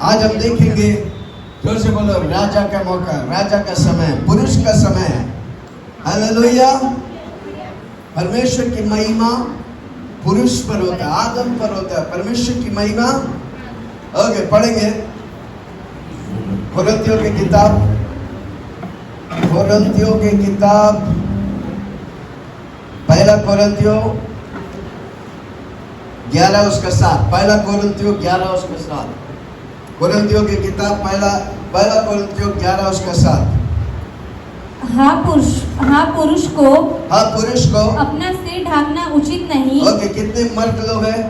आज हम देखेंगे, जोर से बोलो, राजा का मौका, राजा का समय, पुरुष का समय है। हालेलुया। परमेश्वर की महिमा पुरुष पर होता है, आदम पर होता है। परमेश्वर की महिमा, ओके, पढ़ेंगे कोरिन्थियों की किताब, कोरिन्थियों की किताब, पहला कोरिन्थियों 11 उसका 7, पहला कोरिन्थियों 11 उसका 7, कोरिन्थियों की किताब पहला कोरिन्थियों 11 उसका 7। हाँ पुरुष को अपना सिर ढांकना उचित नहीं। ओके, कितने मर्द लोग हैं?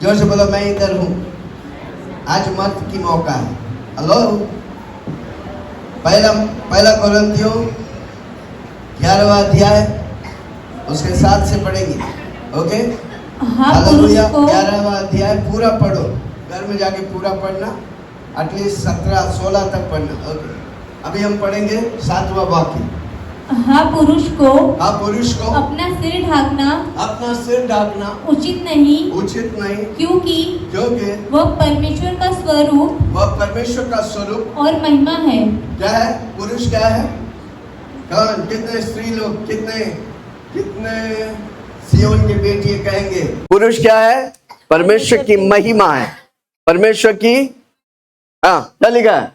जोर से बोलो, मैं इधर हूँ। आज मर्द की मौका है। हेलो, पहला कोरिन्थियों 11वां अध्याय उसके 7 से पढ़ेंगे। Okay, hallelujah. 11वां अध्याय पूरा पढ़ो, घर में जाके पूरा पढ़ना, एटलीस्ट 17-16 तक पढ़ना। ओके, अभी हम पढ़ेंगे 7वां वाक्य। हाँ पुरुष को अपना सिर ढांकना उचित नहीं, क्योंकि वह परमेश्वर का स्वरूप और महिमा है। क्या है? पुरुष क्या है? कौन? कितने स्त्री लोग, कितने सियोन की बेटी कहेंगे पुरुष क्या है? परमेश्वर की महिमा है। परमेश्वर की, हाँ, क्या लिखा है?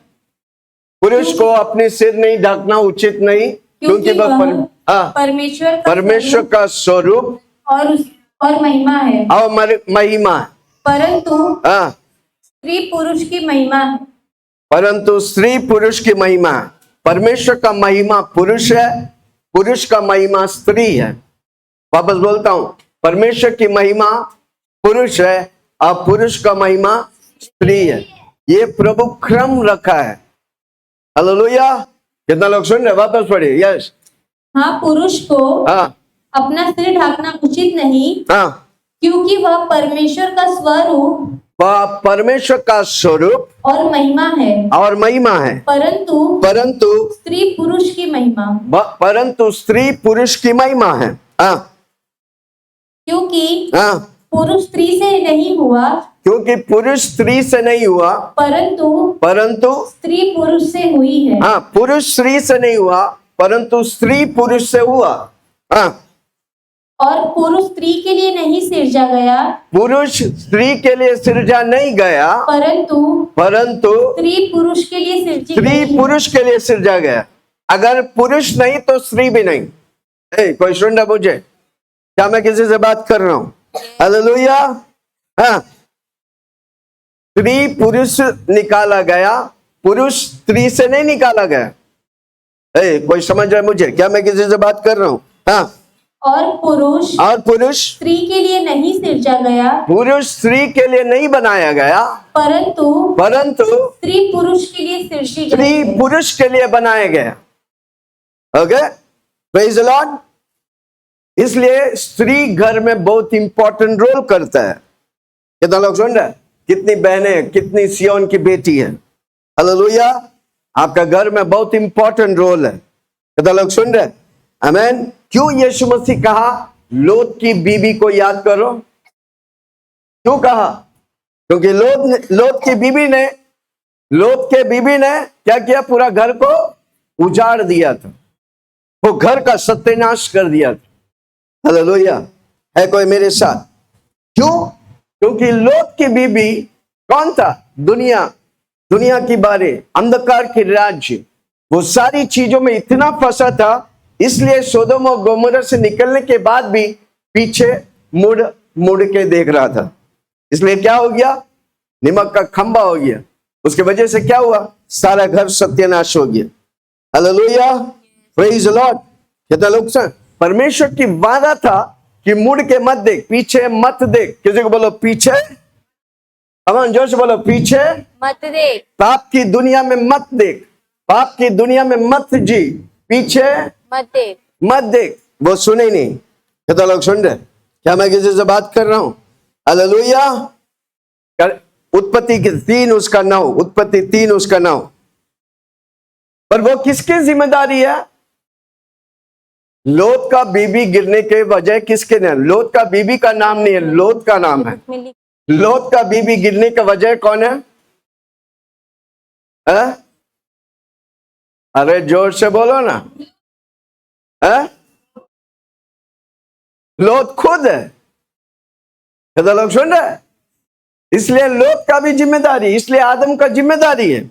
पुरुष को अपने सिर नहीं ढकना उचित नहीं, क्योंकि वह परमेश्वर का स्वरूप और महिमा है। और महिमा है। परंतु हाँ, स्त्री पुरुष की महिमा है। परंतु स्त्री पुरुष की महिमा है। परमेश्वर का महिमा पुरुष है, पुरुष का महिमा स्त्री है। वापस बोलता हूं, परमेश्वर की महिमा पुरुष है और पुरुष का महिमा स्त्री है। ये प्रभु क्रम रखा है। हालेलुया। कितना लोग सुन रहे? वापस पढ़िए। यस। हाँ पुरुष को अपना सिर ढांकना उचित नहीं, क्योंकि वह परमेश्वर का स्वरूप और महिमा है। परंतु स्त्री पुरुष की महिमा है। क्योंकि पुरुष स्त्री से नहीं हुआ, परंतु स्त्री पुरुष से हुई है। पुरुष स्त्री से नहीं हुआ, परंतु स्त्री पुरुष से हुआ। और पुरुष स्त्री के लिए नहीं सिरजा गया, परंतु स्त्री पुरुष के लिए सिरजा गया। अगर पुरुष नहीं तो स्त्री भी नहीं। कोई सुन रहा मुझे? क्या मैं किसी से बात कर रहा हूं? हालेलुया। स्त्री पुरुष निकाला गया, पुरुष स्त्री से नहीं निकाला गया। कोई समझ रहा है मुझे? क्या मैं किसी से बात कर रहा हूं? और पुरुष स्त्री के लिए नहीं सिरजा गया, पुरुष स्त्री के लिए नहीं बनाया गया, परंतु स्त्री पुरुष के लिए स्त्री पुरुष के लिए बनाया गया। Okay, praise the Lord. इसलिए स्त्री घर में बहुत इंपॉर्टेंट रोल करता है। कितना लोग सुन रहे हैं? कितनी बहनें, कितनी सियोन की बेटी है। हालेलुया। आपका घर में बहुत इंपॉर्टेंट रोल है। कितना लोग सुन रहे हैं? आमीन। क्यों यीशु मसीह कहा लोत की बीबी को याद करो? क्यों कहा? क्योंकि लोत की बीबी ने क्या किया? पूरा घर को उजाड़ दिया था, वो घर का सत्यानाश कर दिया था। हालेलुया। है कोई मेरे साथ? क्यों? क्योंकि लोत की बीबी कौन था? दुनिया की बारे, अंधकार के राज्य, वो सारी चीजों में इतना फंसा था, इसलिए सोदोम और गोमोरा से निकलने के बाद भी पीछे मुड़ के देख रहा था। इसलिए क्या हो गया? नमक का खंबा हो गया। उसके वजह से क्या हुआ? सारा घर सत्यानाश हो गया। Hallelujah, praise the Lord. कितना लोग सर? परमेश्वर की वादा था कि मुड़ के मत देख, पीछे मत देख। किसी को बोलो पीछे, अमन जोर से बोलो, पीछे मत देख। पाप की दुनिया में मत देख, पाप की दुनिया में मत जी, पीछे मत देख। वो सुने ही नहीं। कितना लोग सुन रहे? क्या मैं किसी से बात कर रहा हूं? हालेलुया। उत्पत्ति 3 उसका 9, उत्पत्ति 3 उसका 9। पर वो किसकी जिम्मेदारी है? लोत का बीबी गिरने के वजह किसके ने? लोत का बीबी का नाम नहीं है, लोत का नाम है। लोत का बीबी गिरने का वजह कौन है? है? अरे जोर से बोलो ना। है? लोत खुद है। कितना लोग सुन रहे हैं? इसलिए लोत का भी जिम्मेदारी, इसलिए आदम का जिम्मेदारी है।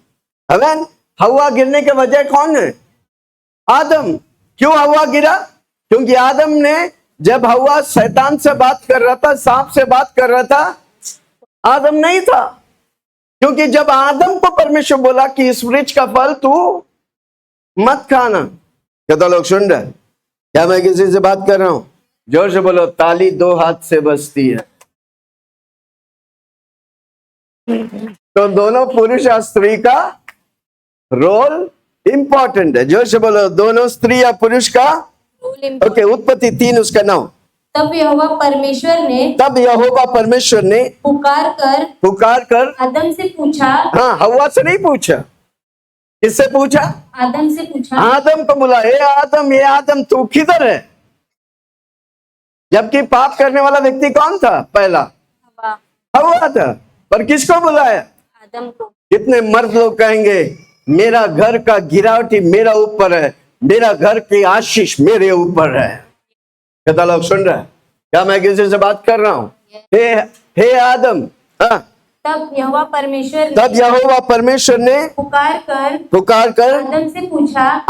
आमीन। हवा गिरने के वजह कौन है? आदम। क्यों हवा गिरा? क्योंकि आदम ने, जब हवा शैतान से बात कर रहा था, सांप से बात कर रहा था, आदम नहीं था। क्योंकि जब आदम को परमेश्वर बोला कि इस वृक्ष का फल तू मत खाना। क्या लोग सुन रहे हैं? क्या मैं किसी से बात कर रहा हूं? जोर से बोलो। ताली दो हाथ से बजती है। तो दोनों पुरुष और स्त्री का रोल इंपॉर्टेंट है। जोर से बोलो। दोनों स्त्री या पुरुष का ओके। उत्पत्ति 3 उसका 9। तब यहोवा परमेश्वर ने पुकार कर आदम से पूछा। हाँ, हवा से नहीं पूछा। किससे पूछा? आदम से पूछा। आदम को बोला, हे आदम तू किधर है? जबकि पाप करने वाला व्यक्ति कौन था? पहला हवा था। पर किसको बुलाया? आदम को। कितने मर्द लोग कहेंगे मेरा घर का गिरावटी मेरा ऊपर है, मेरा घर की आशीष मेरे ऊपर है। कितना लोग सुन रहे हैं? क्या मैं किसी से बात कर रहा हूं? हे आदम। हाँ। तब यहोवा परमेश्वर ने पुकार कर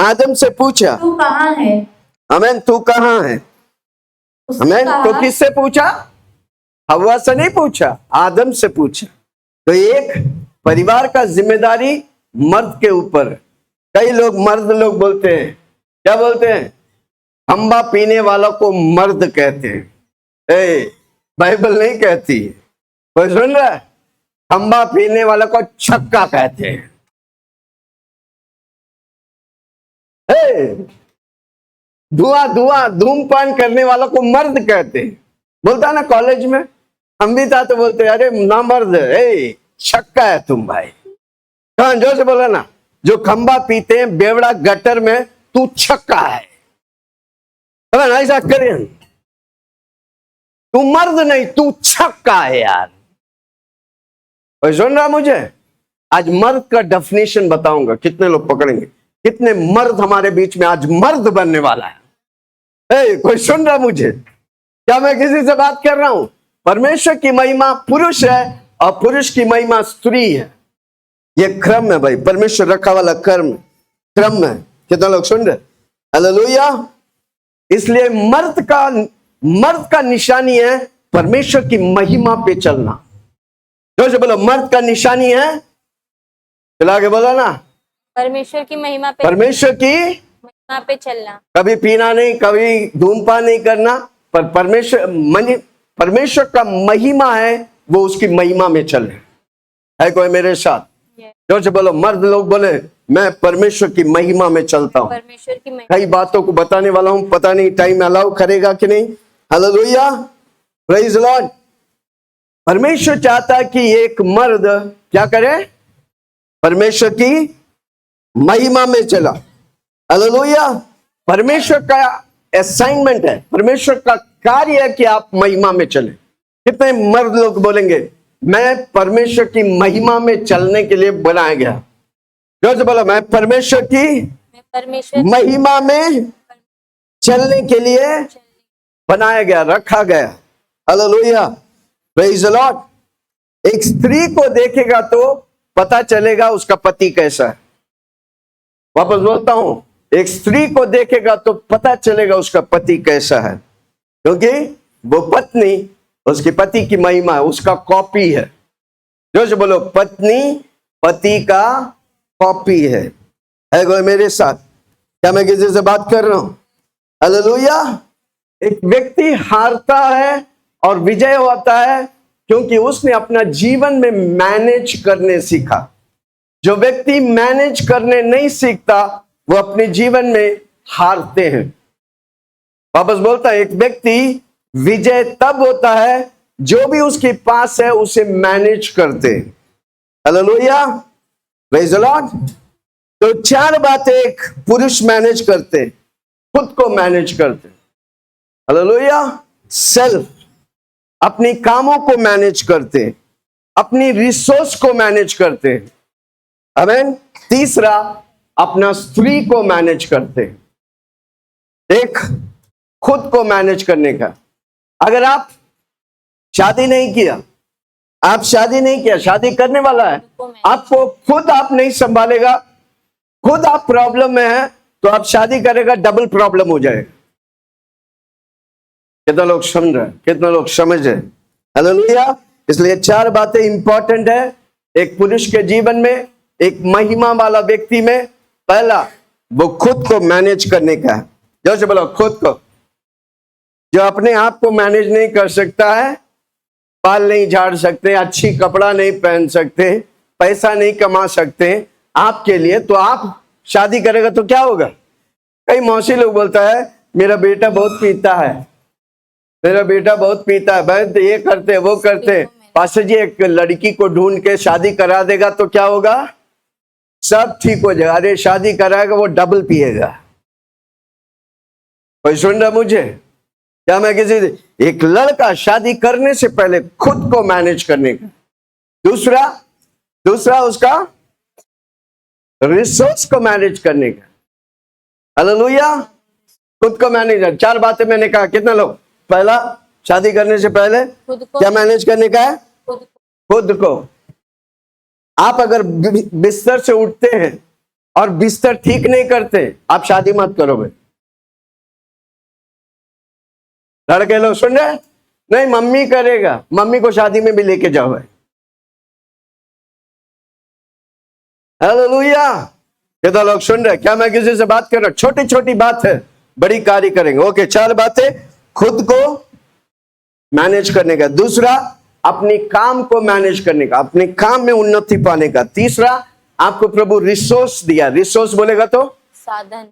आदम से पूछा तू कहाँ है? आमीन। तू कहाँ है? आमीन। तो किससे पूछा? हवा से नहीं पूछा, आदम से पूछा। तो एक परिवार का जिम्मेदारी मर्द के ऊपर है। कई लोग मर्द लोग बोलते हैं, क्या बोलते हैं? खंबा पीने वालों को मर्द कहते हैं। बाइबल नहीं कहती। कोई सुन रहा है? खंबा पीने वालों को छक्का कहते हैं। धूमपान करने वालों को मर्द कहते हैं। बोलता ना कॉलेज में, हम भी था तो बोलते अरे ना मर्द है, छक्का है तुम भाई। जोर से बोला ना। जो खंबा पीते हैं बेवड़ा गटर में, तू छक्का है। ऐसा करें, तू मर्द नहीं, तू छक्का है यार। और सुन रहा मुझे? आज मर्द का डेफिनेशन बताऊंगा। कितने लोग पकड़ेंगे? कितने मर्द हमारे बीच में आज मर्द बनने वाला है? कोई सुन रहा मुझे? क्या मैं किसी से बात कर रहा हूं? परमेश्वर की महिमा पुरुष है और पुरुष की महिमा स्त्री है। ये क्रम है भाई, परमेश्वर रखा वाला क्रम है। कितना लोग सुन रहे? हालेलुया। इसलिए मर्द का निशानी है परमेश्वर की महिमा पे चलना। जो से बोलो, मर्द का निशानी है, चला के बोला ना, परमेश्वर की महिमा पे चलना। कभी पीना नहीं, कभी धूमपान नहीं करना, पर परमेश्वर का महिमा है, वो उसकी महिमा में चले। है कोई मेरे साथ? जो से बोलो। मर्द लोग बोले मैं परमेश्वर की महिमा में चलता हूँ। कई बातों को बताने वाला हूं, पता नहीं टाइम अलाउ करेगा कि नहीं। Hallelujah, praise the Lord. परमेश्वर चाहता है कि एक मर्द क्या करे? परमेश्वर की महिमा में चला। हालेलुया। परमेश्वर का असाइनमेंट है, परमेश्वर का कार्य है कि आप महिमा में चले। कितने मर्द लोग बोलेंगे मैं परमेश्वर की महिमा में चलने के लिए बनाया गया? जोर से बोलो, मैं परमेश्वर की महिमा में चलने के लिए बनाया गया, रखा गया। Hallelujah, praise the Lord. एक स्त्री को देखेगा तो पता चलेगा उसका पति कैसा है। वापस बोलता हूं, एक स्त्री को देखेगा तो पता चलेगा उसका पति कैसा है, क्योंकि वो पत्नी उसके पति की महिमा है, उसका कॉपी है। जो से बोलो, पत्नी पति का कॉपी है कोई मेरे साथ? क्या मैं किसी से बात कर रहा हूं? हालेलुया। एक व्यक्ति हारता है और विजय होता है क्योंकि उसने अपना जीवन में मैनेज करने सीखा। जो व्यक्ति मैनेज करने नहीं सीखता वो अपने जीवन में हारते हैं। वापस बोलता है, एक व्यक्ति विजय तब होता है जो भी उसके पास है उसे मैनेज करते। Hallelujah, praise the Lord. तो 4 बातें एक पुरुष मैनेज करते, खुद को मैनेज करते। हालेलुया। सेल्फ, अपनी कामों को मैनेज करते, अपनी रिसोर्स को मैनेज करते। आमीन। तीसरा अपना स्त्री को मैनेज करते। एक खुद को मैनेज करने का। अगर आप शादी नहीं किया, आप शादी नहीं किया, शादी करने वाला है, आपको खुद आप नहीं संभालेगा, खुद आप प्रॉब्लम में है, तो आप शादी करेगा डबल प्रॉब्लम हो जाएगा। कितना लोग समझ रहे हैं, कितना लोग समझ रहे हैं? हालेलुया। इसलिए 4 बातें इंपॉर्टेंट है एक पुरुष के जीवन में, एक महिमा वाला व्यक्ति में। पहला, वो खुद को मैनेज करने का है। जो से बोलो खुद को। जो अपने आप को मैनेज नहीं कर सकता है, बाल नहीं झाड़ सकते, अच्छी कपड़ा नहीं पहन सकते, पैसा नहीं कमा सकते आपके लिए, तो आप शादी करेगा तो क्या होगा? कई मौसी लोग बोलता है मेरा बेटा बहुत पीता है, मेरा बेटा बहुत पीता है, भाई तो ये करते वो करते। पास्टर जी एक लड़की को ढूंढ के शादी करा देगा तो क्या होगा? सब ठीक हो जाएगा। अरे शादी कराएगा वो डबल पिएगा। कोई सुन रहा मुझे? क्या मैं किसी एक लड़का शादी करने से पहले खुद को मैनेज करने का। दूसरा उसका रिसोर्स को मैनेज करने का। हालेलुया। खुद को मैनेज। 4 बातें मैंने कहा। कितना लोग? पहला, शादी करने से पहले क्या मैनेज करने का है? खुद को। आप अगर बिस्तर से उठते हैं और बिस्तर ठीक नहीं करते, आप शादी मत करो भाई। लड़के लोग सुन रहे? नहीं मम्मी करेगा, मम्मी को शादी में भी लेके जाओ भाई। हालेलुया। कितना लोग सुन रहे? क्या मैं किसी से बात कर रहा हूं? छोटी छोटी बात है, बड़ी कार्य करेंगे। ओके, 4 बातें खुद को मैनेज करने का। दूसरा, अपनी काम को मैनेज करने का, अपने काम में उन्नति पाने का। तीसरा, आपको प्रभु रिसोर्स दिया। रिसोर्स बोलेगा तो साधन,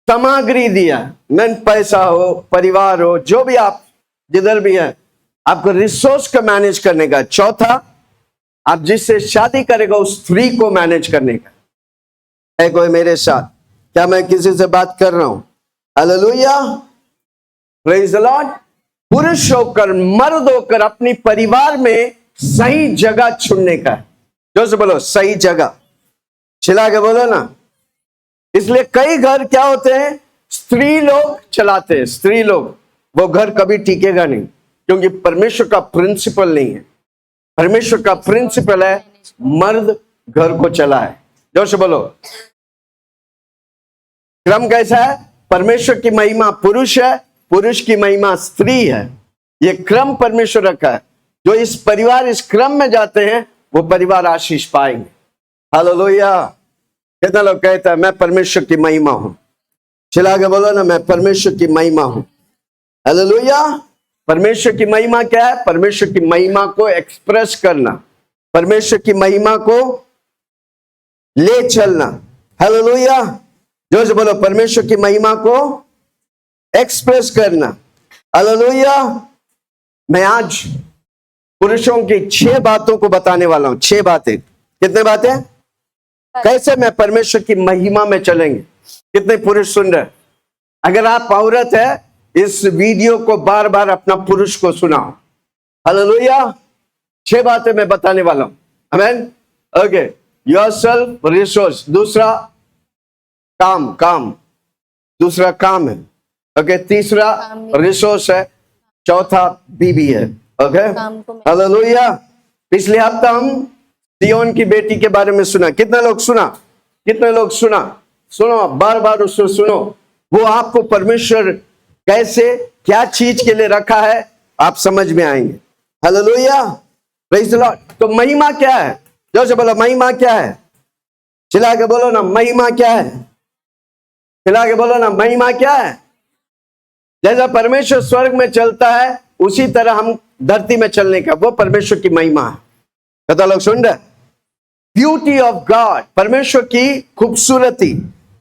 सामग्री दिया। मन पैसा हो, परिवार हो, जो भी आप जिधर भी है, आपको रिसोर्स को मैनेज करने का। चौथा, आप जिससे शादी करेगा उस स्त्री को मैनेज करने का। है कोई मेरे साथ? क्या मैं किसी से बात कर रहा हूं? Hallelujah, praise the Lord. पुरुष होकर, मर्द होकर अपनी परिवार में सही जगह चुनने का। जो से बोलो सही जगह। चिल्ला के बोलो ना। इसलिए कई घर क्या होते हैं, स्त्री लोग चलाते हैं। स्त्री लोग, वो घर कभी टिकेगा नहीं, क्योंकि परमेश्वर का प्रिंसिपल नहीं है। परमेश्वर का प्रिंसिपल है मर्द घर को चलाए। जो से बोलो। क्रम कैसा है? परमेश्वर की महिमा पुरुष है, पुरुष की महिमा स्त्री है। ये क्रम परमेश्वर रखा है। जो इस परिवार इस क्रम में जाते हैं वो परिवार आशीष पाएंगे। हालेलुया। कितना लोग कहता है मैं परमेश्वर की महिमा हूं? चिल्ला के बोलो ना, मैं परमेश्वर की महिमा हूं। हालेलुया। परमेश्वर की महिमा क्या है? परमेश्वर की महिमा को एक्सप्रेस करना, परमेश्वर की महिमा को ले चलना। हालेलुया। जो से बोलो परमेश्वर की महिमा को एक्सप्रेस करना। हालेलुया। मैं आज पुरुषों की 6 बातों को बताने वाला हूं। 6 बातें। कितने बातें? कैसे मैं परमेश्वर की महिमा में चलेंगे। कितने पुरुष सुन रहे? अगर आप औरत है, इस वीडियो को बार बार अपना पुरुष को सुनाओ। हालेलुया। 6 बातें मैं बताने वाला हूं। आमीन। Okay, yourself resource. दूसरा काम दूसरा काम है। ओके, तीसरा रिसोर्स है। चौथा बीवी है। Okay, hallelujah. पिछले हफ्ता हम सियोन की बेटी के बारे में सुना। कितने लोग सुना? कितने लोग सुना? सुनो, बार बार उसको सुनो। वो आपको परमेश्वर कैसे क्या चीज के लिए रखा है आप समझ में आएंगे। Hallelujah, praise the Lord. तो महिमा क्या है? जो से बोलो महिमा क्या है? चिल्ला के बोलो ना, महिमा क्या है? चिल्ला के बोलो ना, महिमा क्या है? जैसा परमेश्वर स्वर्ग में चलता है उसी तरह हम धरती में चलने का, वो परमेश्वर की महिमा है। पता लोग सुन रहे? ब्यूटी ऑफ गॉड, परमेश्वर की खूबसूरती।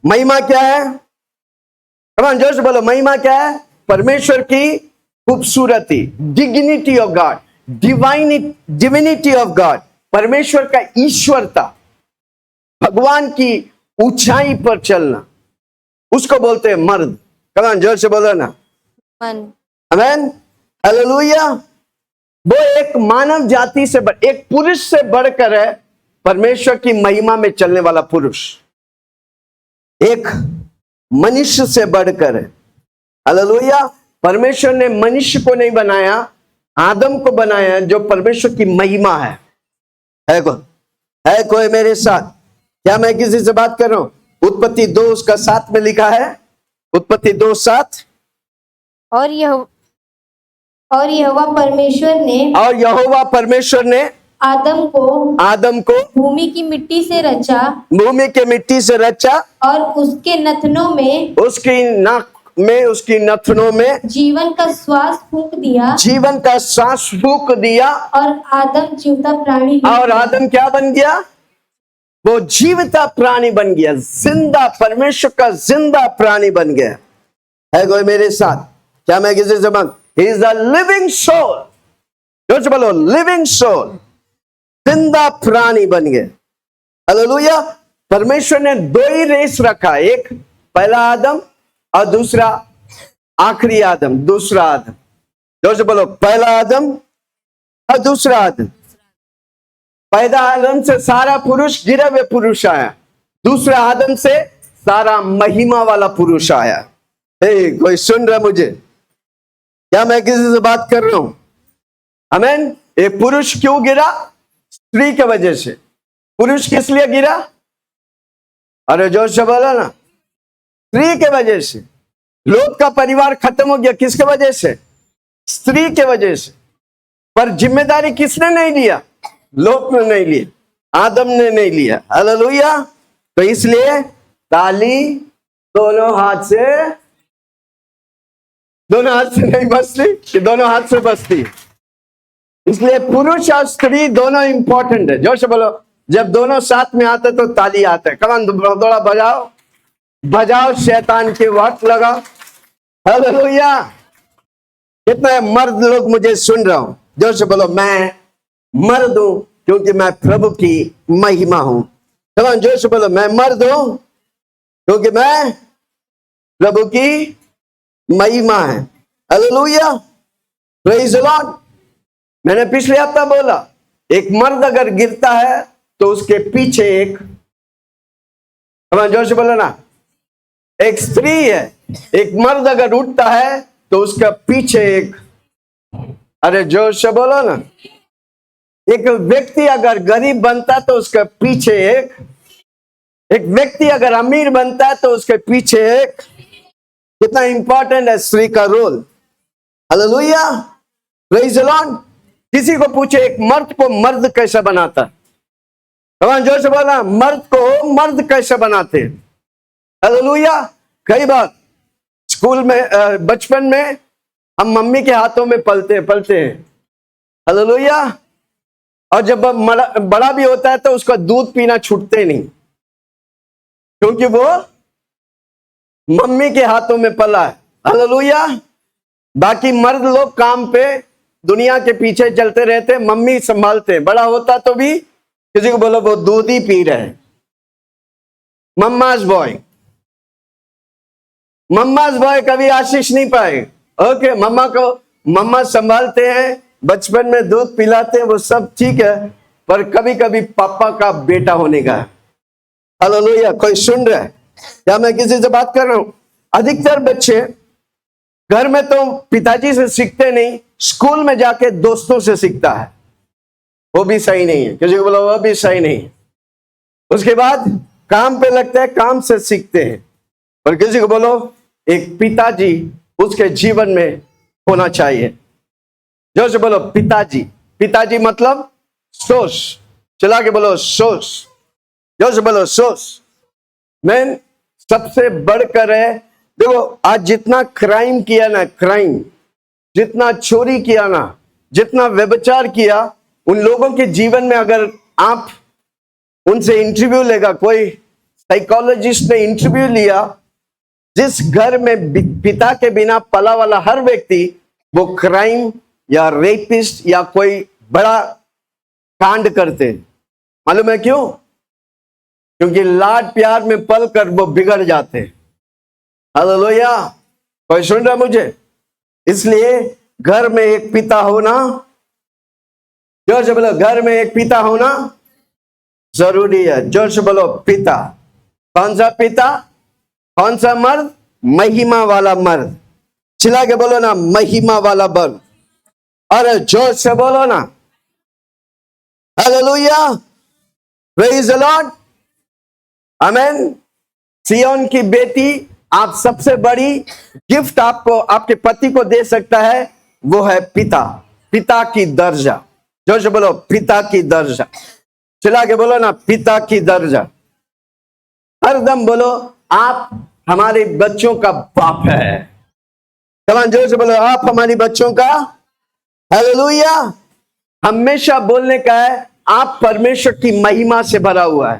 महिमा क्या है? कमान जोर से बोलो, महिमा क्या है? परमेश्वर की खूबसूरती। Dignity of God, divinity of God, परमेश्वर का ईश्वरता, भगवान की ऊंचाई पर चलना, उसको बोलते हैं मर्द। कमान जोर से बोलो ना, आमीन, हालेलुया। वो एक मानव जाति से एक पुरुष से बढ़कर है, परमेश्वर की महिमा में चलने वाला पुरुष एक मनुष्य से बढ़कर है। हालेलुया। परमेश्वर ने मनुष्य को नहीं बनाया, आदम को बनाया, जो परमेश्वर की महिमा है। है कोई मेरे साथ? क्या मैं किसी से बात कर रहा हूं? उत्पत्ति 2 उसका 7 में लिखा है, उत्पत्ति 2:7। और यहोवा परमेश्वर ने आदम को भूमि की मिट्टी से रचा भूमि के मिट्टी से रचा और उसके नथनों में उसकी नथनों में जीवन का श्वास फूंक दिया और आदम क्या बन गया? वो जीवता प्राणी बन गया, जिंदा, परमेश्वर का जिंदा प्राणी बन गया। है कोई मेरे साथ? क्या मैं किसी से बात? He is a living soul. जोर से बोलो, लिविंग सोल, जिंदा प्राणी बन गया। हालेलुया। परमेश्वर ने 2 ही रेस रखा, एक पहला आदम और दूसरा आखिरी आदम, दूसरा आदम। जोर से बोलो, पहला आदम और दूसरा आदम। पहला आदम से सारा पुरुष गिरे हुए पुरुष आया, दूसरा आदम से सारा महिमा वाला पुरुष आया। कोई सुन रहा मुझे? क्या मैं किसी से बात कर रहा हूं? आमीन। एक पुरुष क्यों गिरा? स्त्री के वजह से। पुरुष किस लिए गिरा? अरे जोर से बोला ना, स्त्री के वजह से। लोट का परिवार खत्म हो गया, किसके वजह से? स्त्री के वजह से। पर जिम्मेदारी किसने नहीं लिया? लोट ने नहीं लिया, आदम ने नहीं लिया। हालेलुया। तो इसलिए ताली दोनों हाथ से नहीं बजती, कि दोनों हाथ से बजती। इसलिए पुरुष और स्त्री दोनों इंपॉर्टेंट है। जोर से बोलो, जब दोनों साथ में आते तो ताली आते है। कमान थोड़ा बजाओ, शैतान के वक्त लगाओ। हालेलुया। कितने मर्द लोग मुझे सुन रहा हूं? जोर से बोलो, मैं मर्द हूं क्योंकि मैं प्रभु की महिमा हूं। कमान जोर से बोलो, मैं मर्द हूं क्योंकि मैं प्रभु की महिमा है। हालेलुया। Praise the Lord. मैंने पिछले हफ्ता बोला, एक मर्द अगर गिरता है तो उसके पीछे एक, जोर से बोलो ना, एक स्त्री है। एक मर्द अगर उठता है तो उसका पीछे एक, अरे जोर से बोलो ना, एक व्यक्ति अगर गरीब बनता तो उसके पीछे एक व्यक्ति अगर अमीर बनता है तो उसके पीछे एक। कितना इंपॉर्टेंट है स्त्री का role. Hallelujah. Praise the Lord. किसी को पूछे, एक मर्द को मर्द कैसे बनाता? भगवान जोर से बोला, मर्द को मर्द कैसे बनाते? हालेलुया। कई बार स्कूल में, बचपन में हम मम्मी के हाथों में पलते हैं। हालेलुया। और जब बड़ा भी होता है तो उसका दूध पीना छूटते नहीं, क्योंकि वो मम्मी के हाथों में पला है। हालेलुया। बाकी मर्द लोग काम पे दुनिया के पीछे चलते रहते, मम्मी संभालते हैं। बड़ा होता तो भी किसी को बोलो वो दूध ही पी रहे हैं। मम्माज बॉय कभी आशीष नहीं पाए। ओके, मम्मा संभालते हैं, बचपन में दूध पिलाते हैं, वो सब ठीक है, पर कभी कभी पापा का बेटा होने का। हालेलुया। कोई सुन रहा है? क्या मैं किसी से बात कर रहा हूं? अधिकतर बच्चे घर में तो पिताजी से सीखते नहीं, स्कूल में जाके दोस्तों से सीखता है। वो भी सही नहीं है। किसी को बोलो, वो भी सही नहीं है। उसके बाद काम पे लगता है, काम से सीखते हैं। और किसी को बोलो, एक पिताजी उसके जीवन में होना चाहिए। जोर से बोलो, पिताजी मतलब सोर्स। चला के बोलो, सोर्स। जोर से बोलो, सोर्स। मैं सबसे बढ़कर है, देखो आज जितना क्राइम किया ना, जितना चोरी किया ना, जितना व्यभिचार किया, उन लोगों के जीवन में अगर आप उनसे इंटरव्यू लेगा, कोई साइकोलॉजिस्ट ने इंटरव्यू लिया, जिस घर में पिता के बिना पला वाला हर व्यक्ति वो क्राइम या रेपिस्ट या कोई बड़ा कांड करते हैं। मालूम है क्यों? क्योंकि लाड प्यार में पल कर वो बिगड़ जाते हैं। हालेलुया। कोई सुन रहा मुझे? इसलिए घर में एक पिता होना, जो बोलो, घर में एक पिता होना जरूरी है। जोर से बोलो पिता। कौन सा पिता? कौन सा मर्द? महिमा वाला मर्द। चिल्ला के बोलो ना, महिमा वाला मर्द। अरे जोर से बोलो ना, हालेलुया, प्रेज द लॉर्ड, आमेन। सियोन की बेटी, आप सबसे बड़ी गिफ्ट आपको आपके पति को दे सकता है, वो है पिता। पिता की दर्जा। जोर से बोलो पिता की दर्जा। चिल्ला के बोलो ना, पिता की दर्जा। हरदम बोलो, आप हमारे बच्चों का बाप है। कमान जोर से बोलो, आप हमारी बच्चों का, हालेलुया। हमेशा बोलने का है, आप परमेश्वर की महिमा से भरा हुआ है।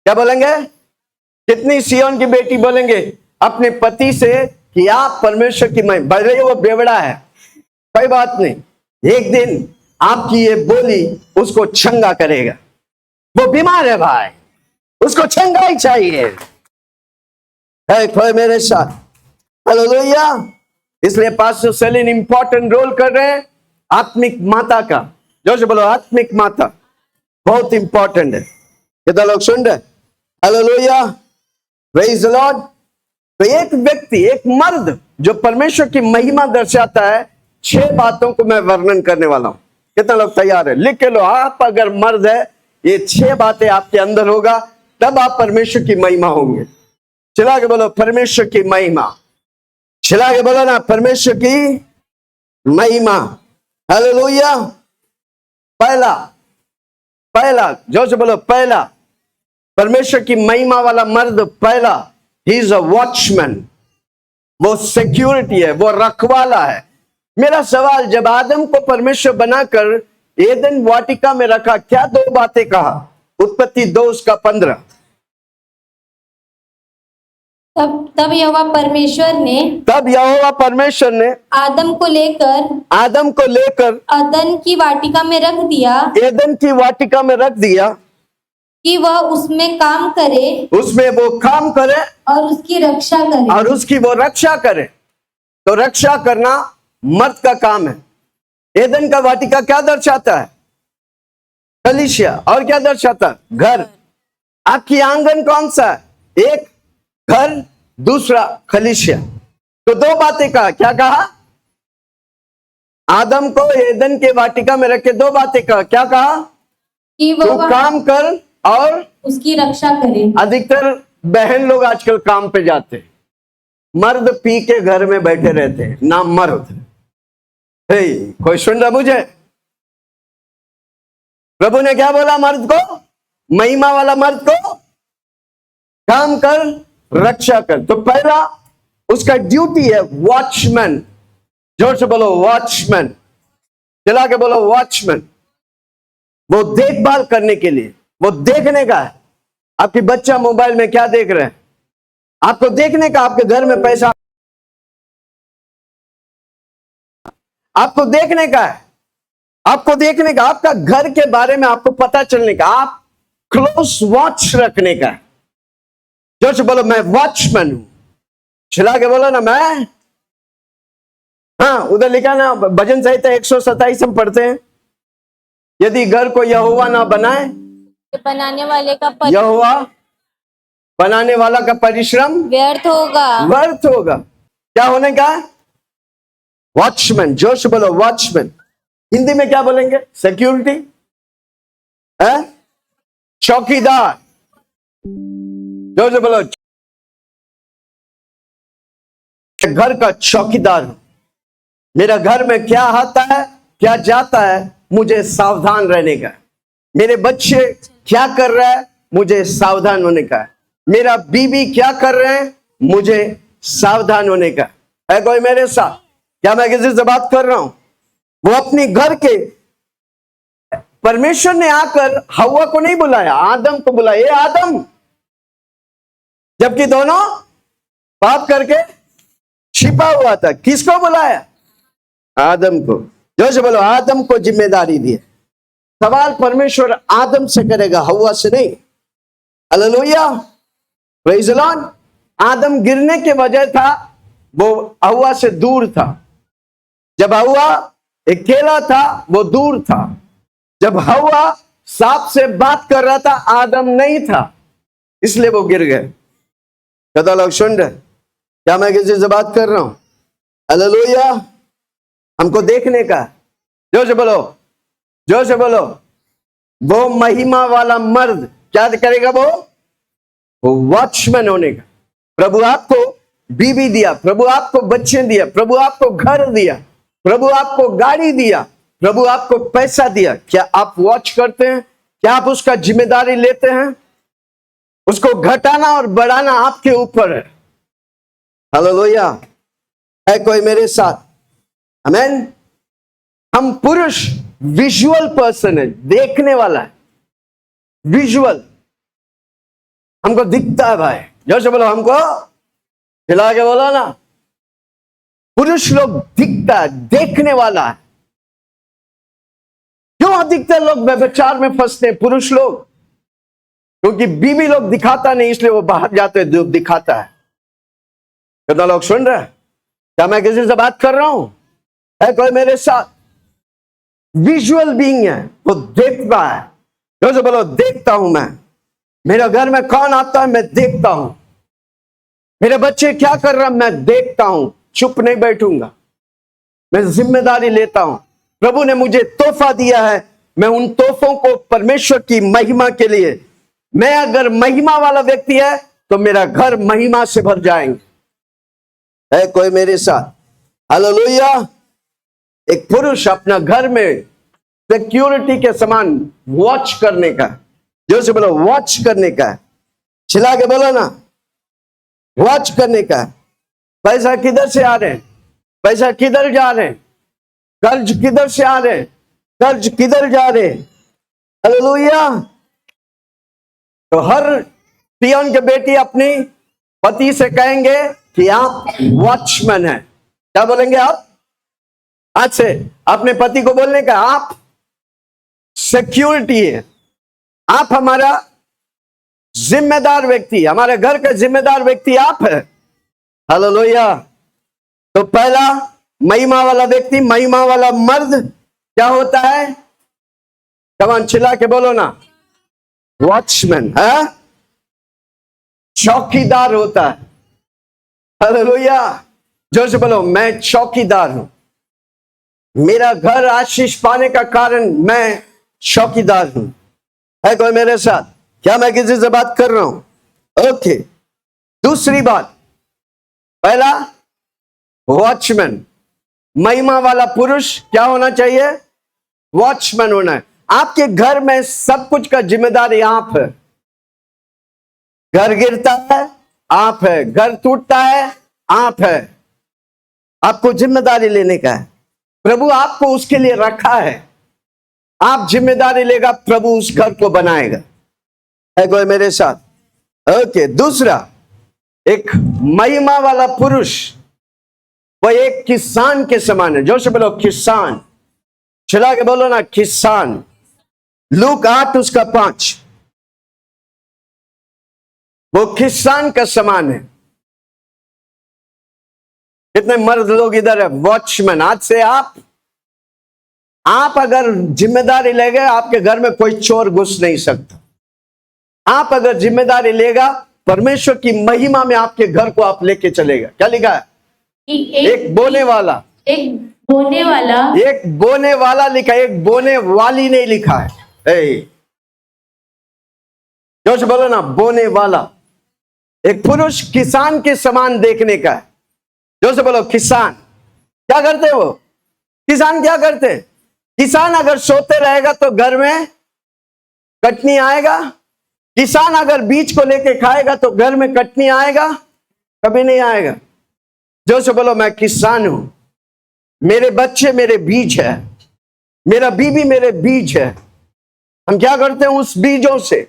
क्या बोलेंगे? कितनी सियोन की बेटी बोलेंगे अपने पति से कि आप परमेश्वर की महिमा, भले वो बेवड़ा है, कोई बात नहीं, एक दिन आपकी ये बोली उसको चंगा करेगा। वो बीमार है भाई, उसको चंगा ही चाहिए। है कोई मेरे साथ? हालेलुया। इसलिए पास्टर सेलिन इंपॉर्टेंट रोल कर रहे हैं आत्मिक माता का। जो से बोलो आत्मिक माता बहुत इंपॉर्टेंट है। कितना लोग सुन रहे? Hallelujah, praise the Lord. तो एक व्यक्ति, एक मर्द जो परमेश्वर की महिमा दर्शाता है, 6 बातों को मैं वर्णन करने वाला हूं। कितना लोग तैयार है? लिख के लो। आप अगर मर्द है, ये 6 बातें आपके अंदर होगा, तब आप परमेश्वर की महिमा होंगे। चिल्ला के बोलो परमेश्वर की महिमा। चिल्ला के बोलो ना, परमेश्वर की महिमा। हालेलुया। पहला जोर से बोलो, पहला परमेश्वर की महिमा वाला मर्द, पहला, ही इज अ वॉचमैन। वो सिक्योरिटी है, वो रखवाला है। मेरा सवाल, जब आदम को परमेश्वर बनाकर एदन वाटिका में रखा, क्या 2 बातें कहा? उत्पत्ति 2 उसका 15। तब यहोवा परमेश्वर ने आदम को लेकर अदन की वाटिका में रख दिया, एदन की वाटिका में रख दिया कि वह उसमें काम करे, उसमें वो काम करे और उसकी रक्षा करे। और उसकी वो रक्षा करे। तो रक्षा करना मर्द का काम है। एदन का वाटिका क्या दर्शाता है? कलीसिया। और क्या दर्शाता है? घर। आपकी आंगन कौन सा है? एक घर, दूसरा कलीसिया। तो 2 बातें कहा। क्या कहा? आदम को एदन के वाटिका में रख के 2 बातें कहा। क्या कहा? कि तू वह काम कर और उसकी रक्षा करे। अधिकतर बहन लोग आजकल काम पे जाते हैं, मर्द पी के घर में बैठे रहते हैं, ना मर्द। हे, कोई सुन रहा मुझे? प्रभु ने क्या बोला मर्द को? महिमा वाला मर्द को काम कर, रक्षा कर। तो पहला उसका ड्यूटी है वॉचमैन। जोर से बोलो वॉचमैन। चला के बोलो वॉचमैन। वो देखभाल करने के लिए, वो देखने का है। आपकी बच्चा मोबाइल में क्या देख रहे हैं, आपको देखने का। आपके घर में पैसा, आपको देखने का है, आपको देखने का। आपका घर के बारे में आपको पता चलने का, आप क्लोज वॉच रखने का है। जोर से बोलो मैं वॉचमैन हूं। चिल्ला के बोलो ना, मैं। हाँ, उधर लिखा ना, भजन संहिता 127 हम पढ़ते हैं, यदि घर को यहोवा ना बनाए, बनाने वाले का यहोवा बनाने वाला का परिश्रम व्यर्थ होगा। क्या होने का? वॉचमैन। जोर से बोलो वॉचमैन। हिंदी में क्या बोलेंगे? सिक्योरिटी है, चौकीदार। जोर से बोलो, घर का चौकीदार हूं। मेरा घर में क्या आता है, क्या जाता है, मुझे सावधान रहने का है। मेरे बच्चे क्या कर रहे हैं, मुझे सावधान होने का है। मेरा बीवी क्या कर रहे हैं, मुझे सावधान होने का है। कोई मेरे साथ? क्या मैं किसी से बात कर रहा हूं? वो अपने घर के, परमेश्वर ने आकर हव्वा को नहीं बुलाया, आदम को बुलाया। ये आदम, जबकि दोनों पाप करके छिपा हुआ था। किसको बुलाया? आदम को। जो से बोलो आदम को जिम्मेदारी दी। सवाल परमेश्वर आदम से करेगा, हव्वा से नहीं। Hallelujah, praise the Lord. आदम गिरने के वजह था, वो हव्वा से दूर था। जब हव्वा अकेला था, वो दूर था। जब हव्वा सांप से बात कर रहा था, आदम नहीं था, इसलिए वो गिर गए। कदा लोग सुन रहे? क्या मैं किसी से बात कर रहा हूं? हालेलुया। हमको देखने का, जोर से बोलो, जोर से बोलो। वो महिमा वाला मर्द क्या करेगा? वो वॉचमैन होने का। प्रभु आपको बीवी दिया, प्रभु आपको बच्चे दिया, प्रभु आपको घर दिया, प्रभु आपको गाड़ी दिया, प्रभु आपको पैसा दिया। क्या आप वॉच करते हैं? क्या आप उसका जिम्मेदारी लेते हैं? उसको घटाना और बढ़ाना आपके ऊपर है। हालेलुया। है कोई मेरे साथ? आमीन। हम पुरुष विजुअल पर्सन है, देखने वाला है, विजुअल। हमको दिखता है भाई, जोर से बोलो, हमको हिला के बोलो ना। पुरुष लोग दिखता है, देखने वाला है। क्यों अधिकतर लोग व्यभिचार में फंसते हैं? पुरुष लोग, क्योंकि बीवी लोग दिखाता नहीं, इसलिए वो बाहर जाते हैं, जो दिखाता है। कितना लोग सुन रहे हैं? क्या मैं किसी से बात कर रहा हूं? है कोई मेरे साथ? विजुअल बीइंग है, वो देखता है। जोर से बोलो, देखता हूं मैं। मेरे घर में कौन आता है, मैं देखता हूं। मेरे बच्चे क्या कर रहा है, मैं देखता हूं। चुप नहीं बैठूंगा, मैं जिम्मेदारी लेता हूं। प्रभु ने मुझे तोहफा दिया है, मैं उन तोहफों को परमेश्वर की महिमा के लिए, मैं अगर महिमा वाला व्यक्ति है तो मेरा घर महिमा से भर जाएंगे। है कोई मेरे साथ? हालेलुया। एक पुरुष अपना घर में सिक्योरिटी के समान वॉच करने का, जो से बोलो वॉच करने का, चिल्ला के बोलो ना, वॉच करने का। पैसा किधर से आ रहे हैं, पैसा किधर जा रहे हैं, कर्ज किधर से आ रहे हैं, कर्ज किधर जा रहे हैं। हालेलुया। तो हर पियोन के बेटी अपनी पति से कहेंगे कि आप वॉचमैन हैं। क्या बोलेंगे आप? आज से अपने पति को बोलने का, आप सिक्योरिटी है, आप हमारा जिम्मेदार व्यक्ति, हमारे घर का जिम्मेदार व्यक्ति आप है। हालेलुया। तो पहला महिमा वाला व्यक्ति, महिमा वाला मर्द क्या होता है? कमान चिल्ला के बोलो ना, वॉचमैन है, चौकीदार होता है। हालेलुया। जोर से बोलो, मैं चौकीदार हूं। मेरा घर आशीष पाने का कारण मैं चौकीदार हूं। है कोई मेरे साथ? क्या मैं किसी से बात कर रहा हूं? ओके। दूसरी बात, पहला वॉचमैन, महिमा वाला पुरुष क्या होना चाहिए? वॉचमैन होना है। आपके घर में सब कुछ का जिम्मेदारी आप है। घर गिरता है, आप है। घर टूटता है, आप है। आपको जिम्मेदारी लेने का है। प्रभु आपको उसके लिए रखा है। आप जिम्मेदारी लेगा, प्रभु उस घर को बनाएगा। है कोई मेरे साथ? ओके। दूसरा, एक महिमा वाला पुरुष, वो एक किसान के समान है। जोर से बोलो, किसान। चला के बोलो ना, किसान। लूक 8 उसका 5, वो किसान का समान है। कितने मर्द लोग इधर है? वॉचमैन। आज से आप अगर जिम्मेदारी ले गए, आपके घर में कोई चोर घुस नहीं सकता। आप अगर जिम्मेदारी लेगा, परमेश्वर की महिमा में आपके घर को आप लेके चलेगा। क्या लिखा है? एक बोने वाला, एक बोने वाला, एक बोने वाला लिखा है, एक बोने वाली नहीं लिखा है। जोर से बोलो ना, बोने वाला। एक पुरुष किसान के समान देखने का है। जोर से बोलो, किसान। क्या करते हैं वो? किसान क्या करते हैं? किसान अगर सोते रहेगा तो घर में कटनी आएगा। किसान अगर बीज को लेके खाएगा तो घर में कटनी आएगा? कभी नहीं आएगा। जोर से बोलो, मैं किसान हूं। मेरे बच्चे मेरे बीज है, मेरा बीवी मेरे बीज है। हम क्या करते हैं उस बीजों से?